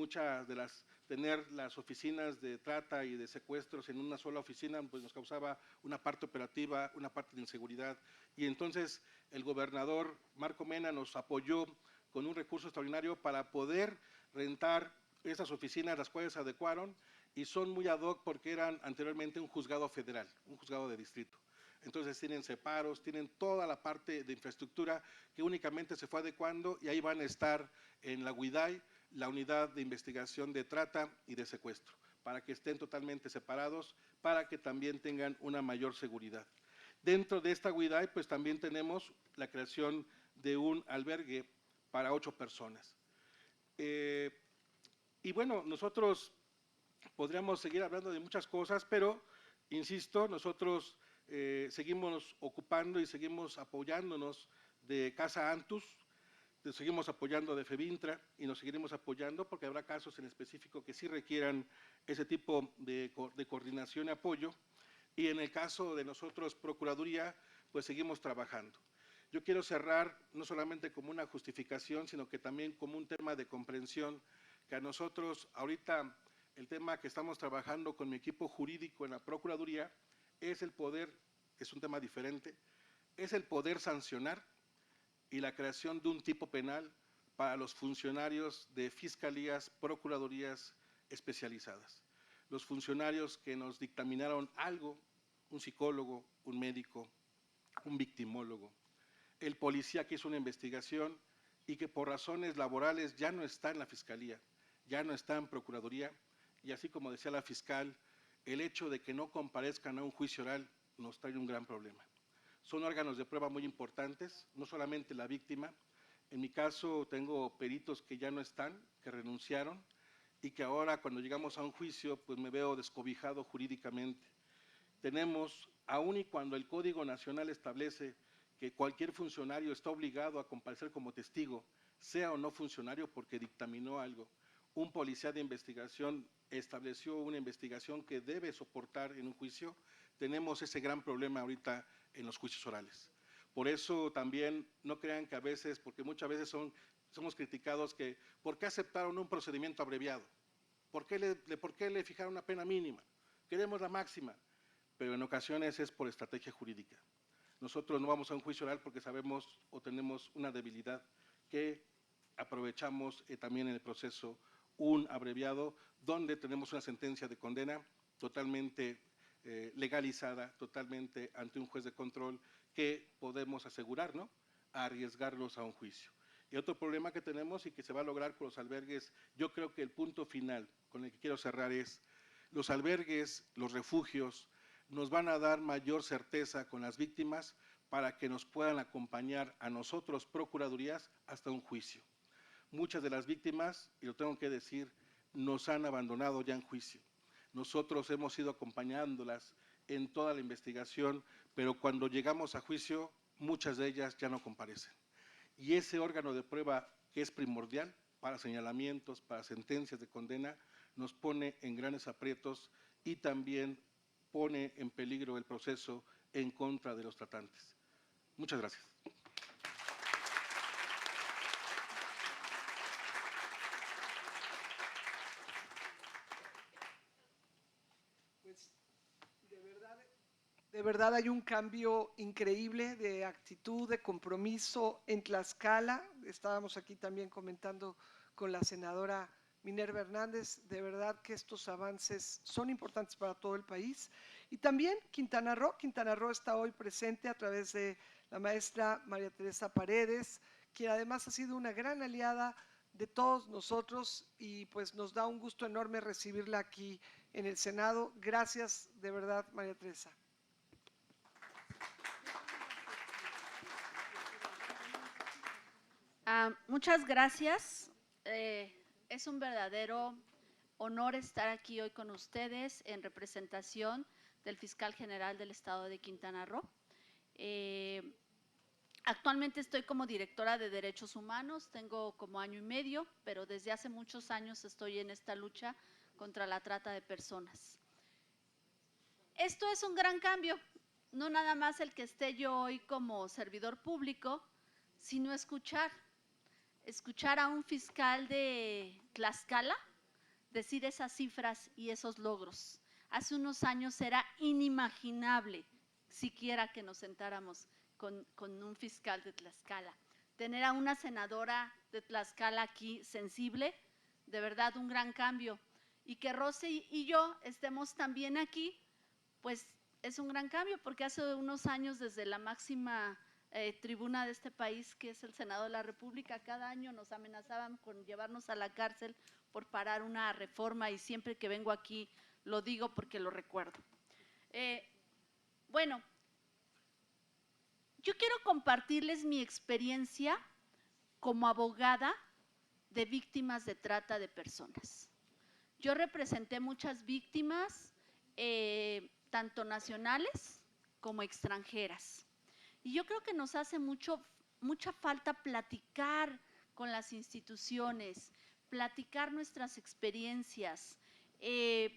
tener las oficinas de trata y de secuestros en una sola oficina, pues nos causaba una parte operativa, una parte de inseguridad, y entonces el gobernador Marco Mena nos apoyó con un recurso extraordinario para poder rentar esas oficinas, las cuales se adecuaron y son muy ad hoc porque eran anteriormente un juzgado federal, un juzgado de distrito. Entonces tienen separos, tienen toda la parte de infraestructura que únicamente se fue adecuando, y ahí van a estar en la UIDAI, la unidad de investigación de trata y de secuestro, para que estén totalmente separados, para que también tengan una mayor seguridad. Dentro de esta UIDAI, pues también tenemos la creación de un albergue para 8 personas. Y bueno, nosotros podríamos seguir hablando de muchas cosas, pero, insisto, nosotros seguimos ocupando y seguimos apoyándonos de Casa Antus, seguimos apoyando de FEBINTRA y nos seguiremos apoyando porque habrá casos en específico que sí requieran ese tipo de coordinación y apoyo. Y en el caso de nosotros, Procuraduría, pues seguimos trabajando. Yo quiero cerrar no solamente como una justificación, sino que también como un tema de comprensión, que a nosotros ahorita el tema que estamos trabajando con mi equipo jurídico en la Procuraduría es el poder, es un tema diferente, es el poder sancionar y la creación de un tipo penal para los funcionarios de fiscalías, procuradurías especializadas. Los funcionarios que nos dictaminaron algo, un psicólogo, un médico, un victimólogo, el policía que hizo una investigación y que por razones laborales ya no está en la fiscalía, ya no está en procuraduría, y así como decía la fiscal, el hecho de que no comparezcan a un juicio oral nos trae un gran problema. Son órganos de prueba muy importantes, no solamente la víctima. En mi caso tengo peritos que ya no están, que renunciaron, y que ahora cuando llegamos a un juicio pues me veo descobijado jurídicamente. Tenemos, aun y cuando el Código Nacional establece que cualquier funcionario está obligado a comparecer como testigo, sea o no funcionario porque dictaminó algo, un policía de investigación estableció una investigación que debe soportar en un juicio, tenemos ese gran problema ahorita en los juicios orales. Por eso también no crean que a veces, porque muchas veces somos criticados que, ¿por qué aceptaron un procedimiento abreviado? ¿Por qué le fijaron una pena mínima? Queremos la máxima, pero en ocasiones es por estrategia jurídica. Nosotros no vamos a un juicio oral porque sabemos o tenemos una debilidad que aprovechamos también en el proceso un abreviado donde tenemos una sentencia de condena totalmente legalizada, totalmente ante un juez de control que podemos asegurar, ¿no?, a arriesgarlos a un juicio. Y otro problema que tenemos y que se va a lograr con los albergues, yo creo que el punto final con el que quiero cerrar es, los albergues, los refugios, nos van a dar mayor certeza con las víctimas para que nos puedan acompañar a nosotros, procuradurías, hasta un juicio. Muchas de las víctimas, y lo tengo que decir, nos han abandonado ya en juicio. Nosotros hemos ido acompañándolas en toda la investigación, pero cuando llegamos a juicio, muchas de ellas ya no comparecen. Y ese órgano de prueba que es primordial para señalamientos, para sentencias de condena, nos pone en grandes aprietos y también pone en peligro el proceso en contra de los tratantes. Muchas gracias. Pues De verdad hay un cambio increíble de actitud, de compromiso en Tlaxcala. Estábamos aquí también comentando con la senadora Minerva Hernández. De verdad que estos avances son importantes para todo el país. Y también Quintana Roo. Quintana Roo está hoy presente a través de la maestra María Teresa Paredes, quien además ha sido una gran aliada de todos nosotros y pues nos da un gusto enorme recibirla aquí en el Senado. Gracias de verdad, María Teresa. Muchas gracias. Es un verdadero honor estar aquí hoy con ustedes en representación del fiscal general del estado de Quintana Roo. Actualmente estoy como directora de Derechos Humanos, tengo como año y medio, pero desde hace muchos años estoy en esta lucha contra la trata de personas. Esto es un gran cambio, no nada más el que esté yo hoy como servidor público, sino escuchar a un fiscal de Tlaxcala decir esas cifras y esos logros. Hace unos años era inimaginable siquiera que nos sentáramos con un fiscal de Tlaxcala. Tener a una senadora de Tlaxcala aquí sensible, de verdad un gran cambio. Y que Rosy y yo estemos también aquí, pues es un gran cambio, porque hace unos años desde la máxima tribuna de este país, que es el Senado de la República, cada año nos amenazaban con llevarnos a la cárcel por parar una reforma, y siempre que vengo aquí lo digo porque lo recuerdo. Bueno, yo quiero compartirles mi experiencia como abogada de víctimas de trata de personas. Yo representé muchas víctimas, tanto nacionales como extranjeras. Y yo creo que nos hace mucha falta platicar con las instituciones, platicar nuestras experiencias.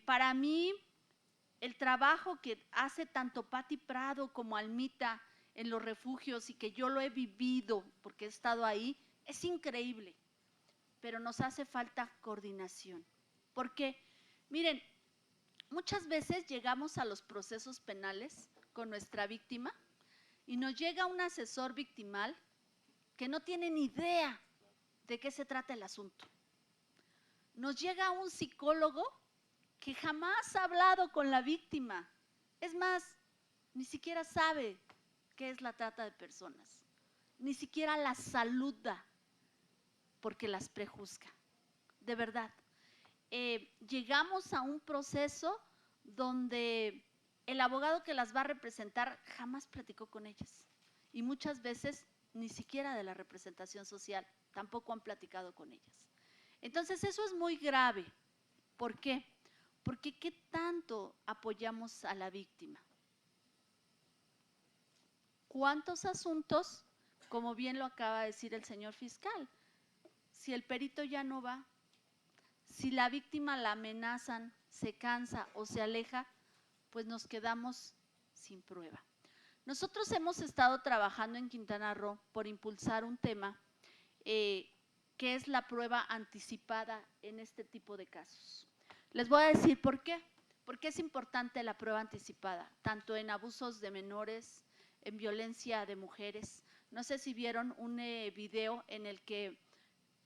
Para mí, el trabajo que hace tanto Pati Prado como Almita en los refugios, y que yo lo he vivido porque he estado ahí, es increíble, pero nos hace falta coordinación. Porque, miren, muchas veces llegamos a los procesos penales con nuestra víctima y nos llega un asesor victimal que no tiene ni idea de qué se trata el asunto. Nos llega un psicólogo que jamás ha hablado con la víctima. Es más, ni siquiera sabe qué es la trata de personas. Ni siquiera la saluda porque las prejuzga. De verdad. Llegamos a un proceso donde el abogado que las va a representar jamás platicó con ellas. Y muchas veces ni siquiera de la representación social tampoco han platicado con ellas. Entonces eso es muy grave. ¿Por qué? Porque ¿qué tanto apoyamos a la víctima? ¿Cuántos asuntos, como bien lo acaba de decir el señor fiscal, si el perito ya no va, si la víctima la amenazan, se cansa o se aleja, pues nos quedamos sin prueba? Nosotros hemos estado trabajando en Quintana Roo por impulsar un tema que es la prueba anticipada en este tipo de casos. Les voy a decir por qué. Porque es importante la prueba anticipada, tanto en abusos de menores, en violencia de mujeres. No sé si vieron un video en el que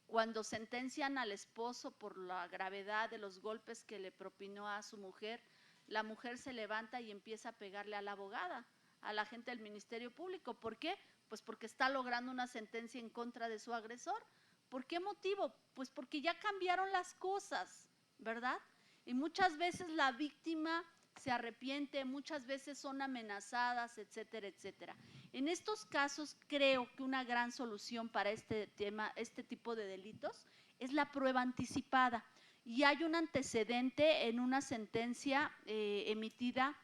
cuando sentencian al esposo por la gravedad de los golpes que le propinó a su mujer, la mujer se levanta y empieza a pegarle a la abogada, a la gente del Ministerio Público. ¿Por qué? Pues porque está logrando una sentencia en contra de su agresor. ¿Por qué motivo? Pues porque ya cambiaron las cosas, ¿verdad? Y muchas veces la víctima se arrepiente, muchas veces son amenazadas, etcétera, etcétera. En estos casos creo que una gran solución para este tema, este tipo de delitos, es la prueba anticipada. Y hay un antecedente en una sentencia emitida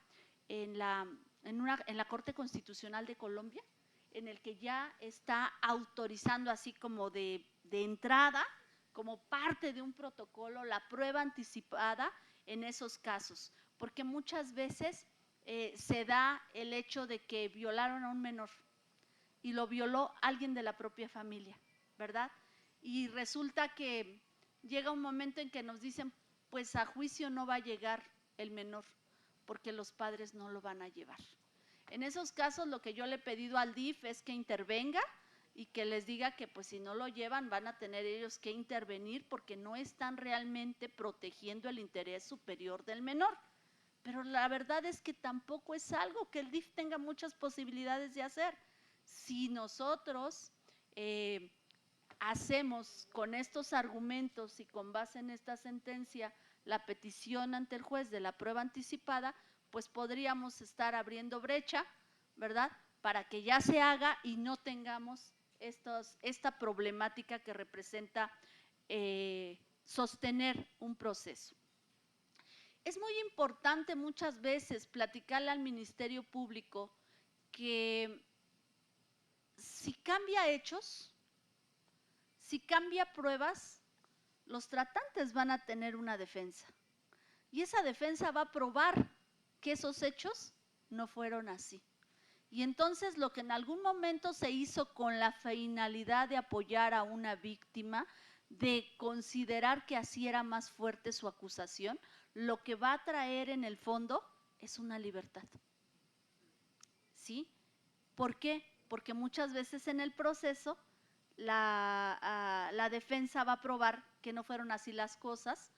en la Corte Constitucional de Colombia, en el que ya está autorizando así como de entrada, como parte de un protocolo, la prueba anticipada en esos casos, porque muchas veces se da el hecho de que violaron a un menor y lo violó alguien de la propia familia, ¿verdad? Y resulta que llega un momento en que nos dicen, pues a juicio no va a llegar el menor, porque los padres no lo van a llevar. En esos casos lo que yo le he pedido al DIF es que intervenga y que les diga que pues si no lo llevan van a tener ellos que intervenir porque no están realmente protegiendo el interés superior del menor. Pero la verdad es que tampoco es algo que el DIF tenga muchas posibilidades de hacer. Si nosotros hacemos con estos argumentos y con base en esta sentencia la petición ante el juez de la prueba anticipada, pues podríamos estar abriendo brecha, ¿verdad?, para que ya se haga y no tengamos esta problemática que representa sostener un proceso. Es muy importante muchas veces platicarle al Ministerio Público que si cambia hechos, si cambia pruebas, los tratantes van a tener una defensa. Y esa defensa va a probar que esos hechos no fueron así. Y entonces lo que en algún momento se hizo con la finalidad de apoyar a una víctima, de considerar que así era más fuerte su acusación, lo que va a traer en el fondo es una libertad. ¿Sí? ¿Por qué? Porque muchas veces en el proceso la defensa va a probar que no fueron así las cosas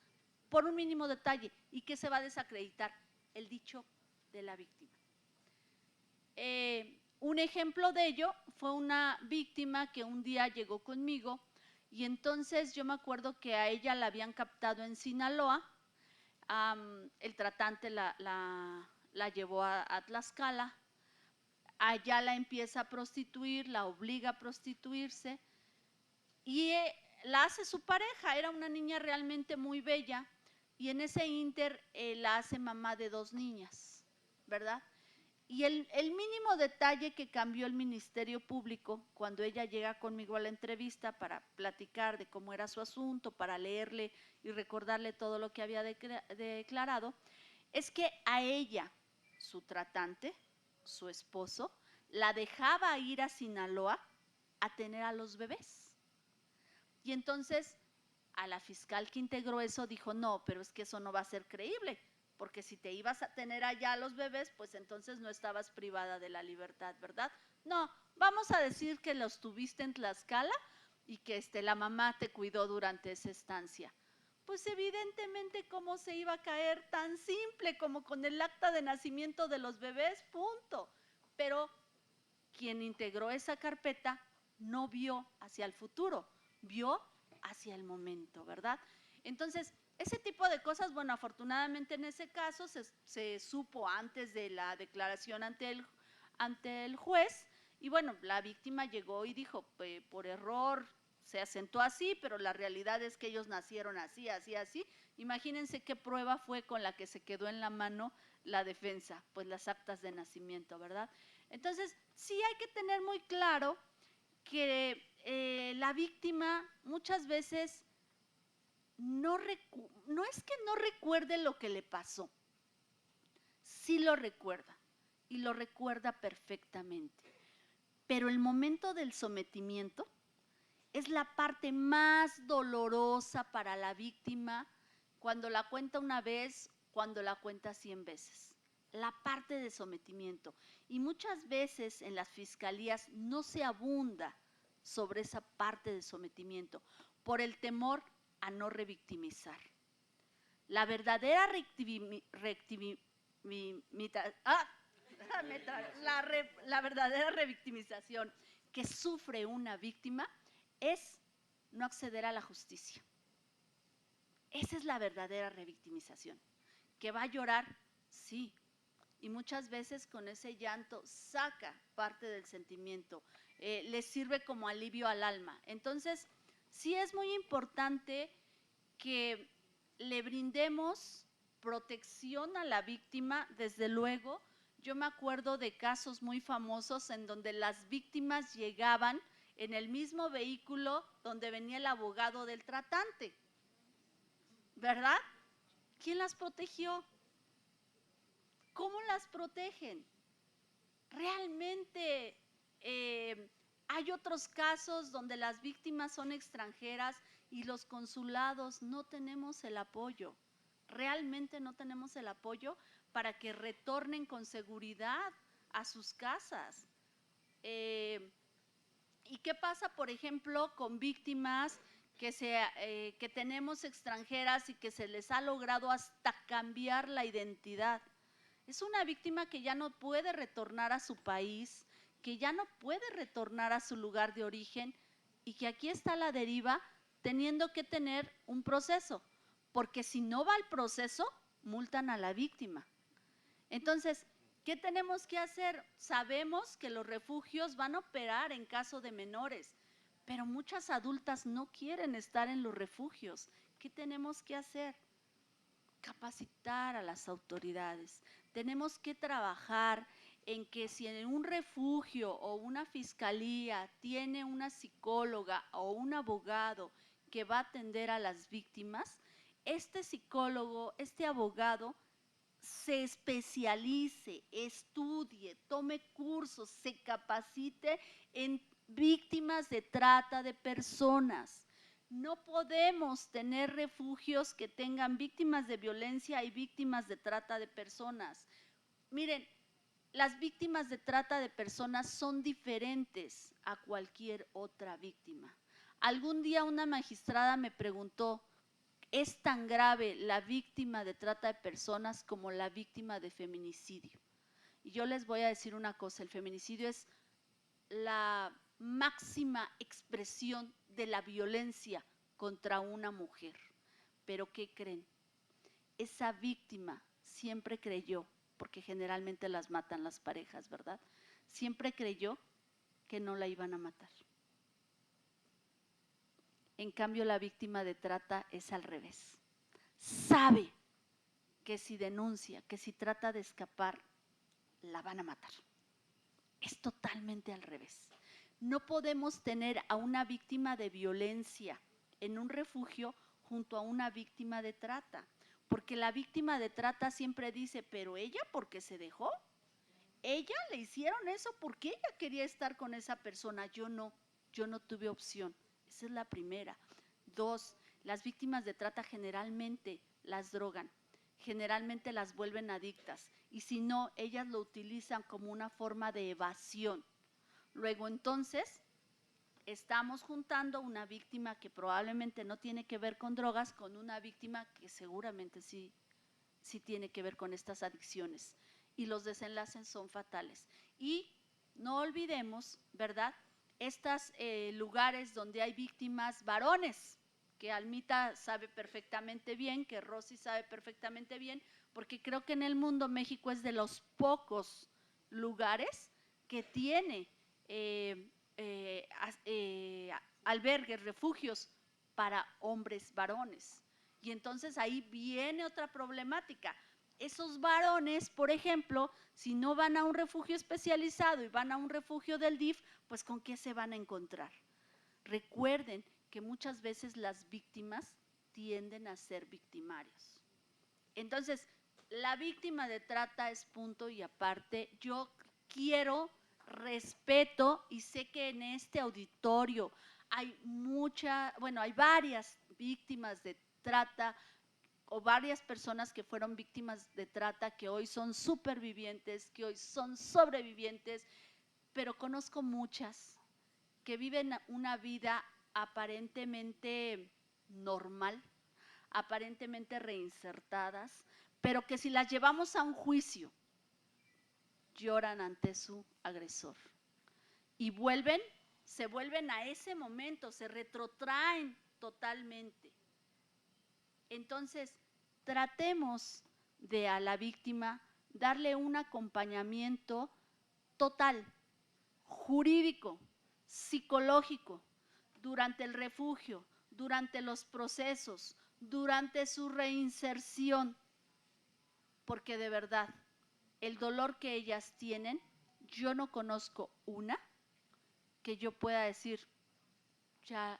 por un mínimo detalle y que se va a desacreditar el dicho de la víctima. Un ejemplo de ello fue una víctima que un día llegó conmigo y entonces yo me acuerdo que a ella la habían captado en Sinaloa, el tratante la llevó a Tlaxcala, allá la empieza a prostituir, la obliga a prostituirse y la hace su pareja, era una niña realmente muy bella y en ese ínter la hace mamá de 2 niñas, ¿verdad? Y el mínimo detalle que cambió el Ministerio Público cuando ella llega conmigo a la entrevista para platicar de cómo era su asunto, para leerle y recordarle todo lo que había declarado, es que a ella, su tratante, su esposo, la dejaba ir a Sinaloa a tener a los bebés. Y entonces a la fiscal que integró eso dijo, no, pero es que eso no va a ser creíble, porque si te ibas a tener allá a los bebés, pues entonces no estabas privada de la libertad, ¿verdad? No, vamos a decir que los tuviste en Tlaxcala y que la mamá te cuidó durante esa estancia. Pues evidentemente, ¿cómo se iba a caer tan simple como con el acta de nacimiento de los bebés? Punto. Pero quien integró esa carpeta no vio hacia el futuro, vio hacia el momento, ¿verdad? Entonces, ese tipo de cosas, bueno, afortunadamente en ese caso se supo antes de la declaración ante el juez y bueno, la víctima llegó y dijo, por error se asentó así, pero la realidad es que ellos nacieron así, así, así. Imagínense qué prueba fue con la que se quedó en la mano la defensa, pues las actas de nacimiento, ¿verdad? Entonces, sí hay que tener muy claro que la víctima muchas veces no es que no recuerde lo que le pasó, sí lo recuerda y lo recuerda perfectamente, pero el momento del sometimiento es la parte más dolorosa para la víctima cuando la cuenta una vez, cuando la cuenta 100 veces, la parte de sometimiento. Y muchas veces en las fiscalías no se abunda sobre esa parte de sometimiento por el temor a no revictimizar. La verdadera la verdadera revictimización que sufre una víctima es no acceder a la justicia. Esa es la verdadera revictimización. Que va a llorar, sí, y muchas veces con ese llanto saca parte del sentimiento, le sirve como alivio al alma. Entonces, sí es muy importante que le brindemos protección a la víctima, desde luego. Yo me acuerdo de casos muy famosos en donde las víctimas llegaban en el mismo vehículo donde venía el abogado del tratante, ¿verdad? ¿Quién las protegió? ¿Cómo las protegen? Realmente hay otros casos donde las víctimas son extranjeras y los consulados no tenemos el apoyo. Realmente no tenemos el apoyo para que retornen con seguridad a sus casas. ¿Y qué pasa, por ejemplo, con víctimas que tenemos extranjeras y que se les ha logrado hasta cambiar la identidad? Es una víctima que ya no puede retornar a su país, que ya no puede retornar a su lugar de origen y que aquí está a la deriva teniendo que tener un proceso, porque si no va al proceso, multan a la víctima. Entonces, ¿qué tenemos que hacer? Sabemos que los refugios van a operar en caso de menores, pero muchas adultas no quieren estar en los refugios. ¿Qué tenemos que hacer? Capacitar a las autoridades. Tenemos que trabajar en que si en un refugio o una fiscalía tiene una psicóloga o un abogado que va a atender a las víctimas, este psicólogo, este abogado, se especialice, estudie, tome cursos, se capacite en víctimas de trata de personas. No podemos tener refugios que tengan víctimas de violencia y víctimas de trata de personas. Miren, las víctimas de trata de personas son diferentes a cualquier otra víctima. Algún día una magistrada me preguntó, ¿es tan grave la víctima de trata de personas como la víctima de feminicidio? Y yo les voy a decir una cosa, el feminicidio es la máxima expresión de la violencia contra una mujer. Pero ¿qué creen? Esa víctima siempre creyó, porque generalmente las matan las parejas, ¿verdad? Siempre creyó que no la iban a matar. En cambio, la víctima de trata es al revés. Sabe que si denuncia, que si trata de escapar, la van a matar. Es totalmente al revés. No podemos tener a una víctima de violencia en un refugio junto a una víctima de trata, porque la víctima de trata siempre dice, pero ella, ¿por qué se dejó? Ella le hicieron eso porque ella quería estar con esa persona, yo no tuve opción. Esa es la primera. 2, las víctimas de trata generalmente las drogan, generalmente las vuelven adictas y si no, ellas lo utilizan como una forma de evasión. Luego entonces, estamos juntando una víctima que probablemente no tiene que ver con drogas con una víctima que seguramente sí tiene que ver con estas adicciones y los desenlaces son fatales. Y no olvidemos, ¿verdad?, estos lugares donde hay víctimas varones, que Almita sabe perfectamente bien, que Rosy sabe perfectamente bien, porque creo que en el mundo México es de los pocos lugares que tiene albergues, refugios para hombres varones. Y entonces ahí viene otra problemática. Esos varones, por ejemplo, si no van a un refugio especializado y van a un refugio del DIF, pues ¿con qué se van a encontrar? Recuerden que muchas veces las víctimas tienden a ser victimarios. Entonces, la víctima de trata es punto y aparte. Yo quiero respeto y sé que en este auditorio hay hay varias víctimas de trata o varias personas que fueron víctimas de trata que hoy son supervivientes, que hoy son sobrevivientes, pero conozco muchas que viven una vida aparentemente normal, aparentemente reinsertadas, pero que si las llevamos a un juicio, lloran ante su agresor y se vuelven a ese momento, se retrotraen totalmente. Entonces, tratemos de a la víctima darle un acompañamiento total, jurídico, psicológico, durante el refugio, durante los procesos, durante su reinserción, porque de verdad, el dolor que ellas tienen, yo no conozco una que yo pueda decir, ya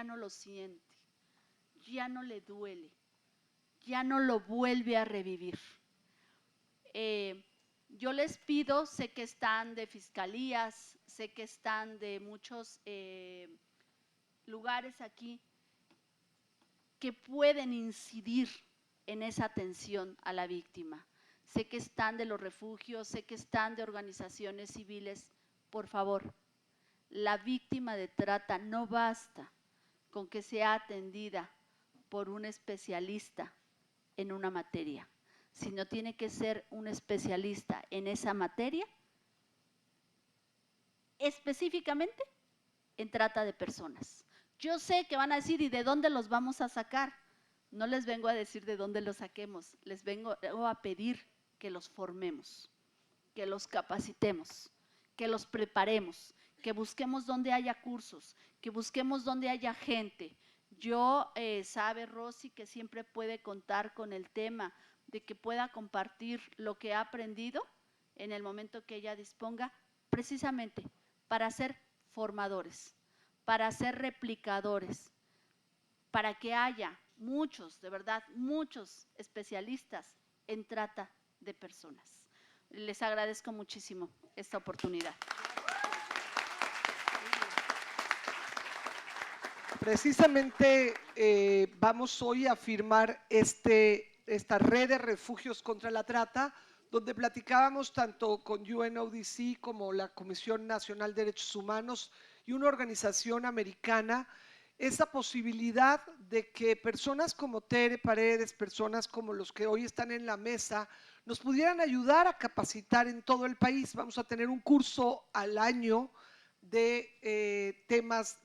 no lo siente, ya no le duele, ya no lo vuelve a revivir. Yo les pido, sé que están de fiscalías, sé que están de muchos lugares aquí que pueden incidir en esa atención a la víctima. sé que están de los refugios, sé que están de organizaciones civiles. Por favor, la víctima de trata no basta con que sea atendida por un especialista en una materia, sino tiene que ser un especialista en esa materia, específicamente en trata de personas. Yo sé que van a decir, ¿y de dónde los vamos a sacar? No les vengo a decir de dónde los saquemos, les vengo a pedir que los formemos, que los capacitemos, que los preparemos, que busquemos donde haya cursos, que busquemos donde haya gente. Yo, sabe Rosy, que siempre puede contar con el tema de que pueda compartir lo que ha aprendido en el momento que ella disponga, precisamente para ser formadores, para ser replicadores, para que haya muchos, de verdad, muchos especialistas en trata de personas. Les agradezco muchísimo esta oportunidad. Precisamente vamos hoy a firmar esta red de refugios contra la trata, donde platicábamos tanto con UNODC como la Comisión Nacional de Derechos Humanos y una organización americana, esa posibilidad de que personas como Tere Paredes, personas como los que hoy están en la mesa, nos pudieran ayudar a capacitar en todo el país. Vamos a tener un curso al año de temas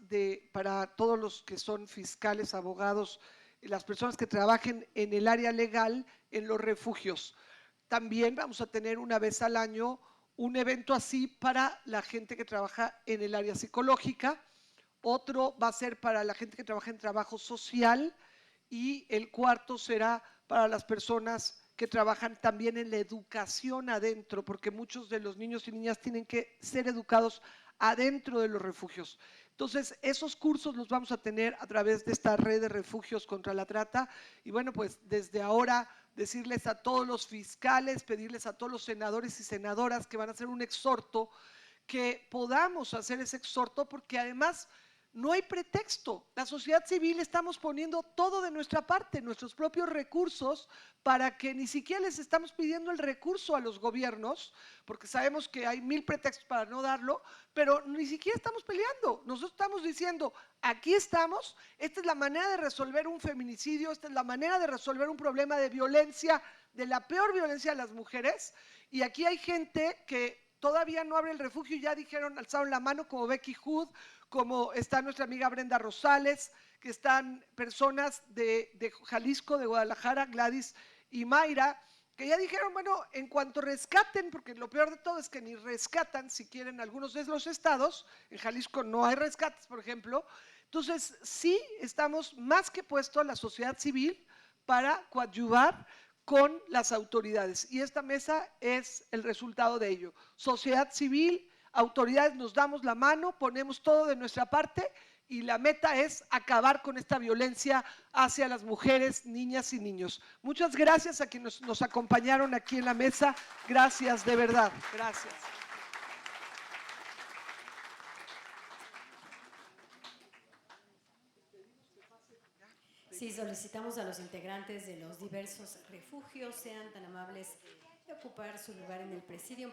para todos los que son fiscales, abogados, las personas que trabajen en el área legal en los refugios. También vamos a tener una vez al año un evento así para la gente que trabaja en el área psicológica. Otro va a ser para la gente que trabaja en trabajo social y el cuarto será para las personas que trabajan también en la educación adentro, porque muchos de los niños y niñas tienen que ser educados adentro de los refugios. Entonces, esos cursos los vamos a tener a través de esta red de refugios contra la trata. Y bueno, pues desde ahora decirles a todos los fiscales, pedirles a todos los senadores y senadoras que van a hacer un exhorto, que podamos hacer ese exhorto, porque además no hay pretexto. La sociedad civil estamos poniendo todo de nuestra parte, nuestros propios recursos, para que ni siquiera les estamos pidiendo el recurso a los gobiernos, porque sabemos que hay 1000 pretextos para no darlo, pero ni siquiera estamos peleando. Nosotros estamos diciendo, aquí estamos, esta es la manera de resolver un feminicidio, esta es la manera de resolver un problema de violencia, de la peor violencia a las mujeres, y aquí hay gente que todavía no abre el refugio y ya dijeron, alzaron la mano, como Becky Hood, como está nuestra amiga Brenda Rosales, que están personas de Jalisco, de Guadalajara, Gladys y Mayra, que ya dijeron, bueno, en cuanto rescaten, porque lo peor de todo es que ni rescatan, si quieren, algunos de los estados, en Jalisco no hay rescates, por ejemplo. Entonces, sí estamos más que puestos a la sociedad civil para coadyuvar con las autoridades. Y esta mesa es el resultado de ello. Sociedad civil, autoridades, nos damos la mano, ponemos todo de nuestra parte y la meta es acabar con esta violencia hacia las mujeres, niñas y niños. Muchas gracias a quienes nos acompañaron aquí en la mesa. Gracias, de verdad. Gracias. Sí, solicitamos a los integrantes de los diversos refugios sean tan amables de ocupar su lugar en el presidium.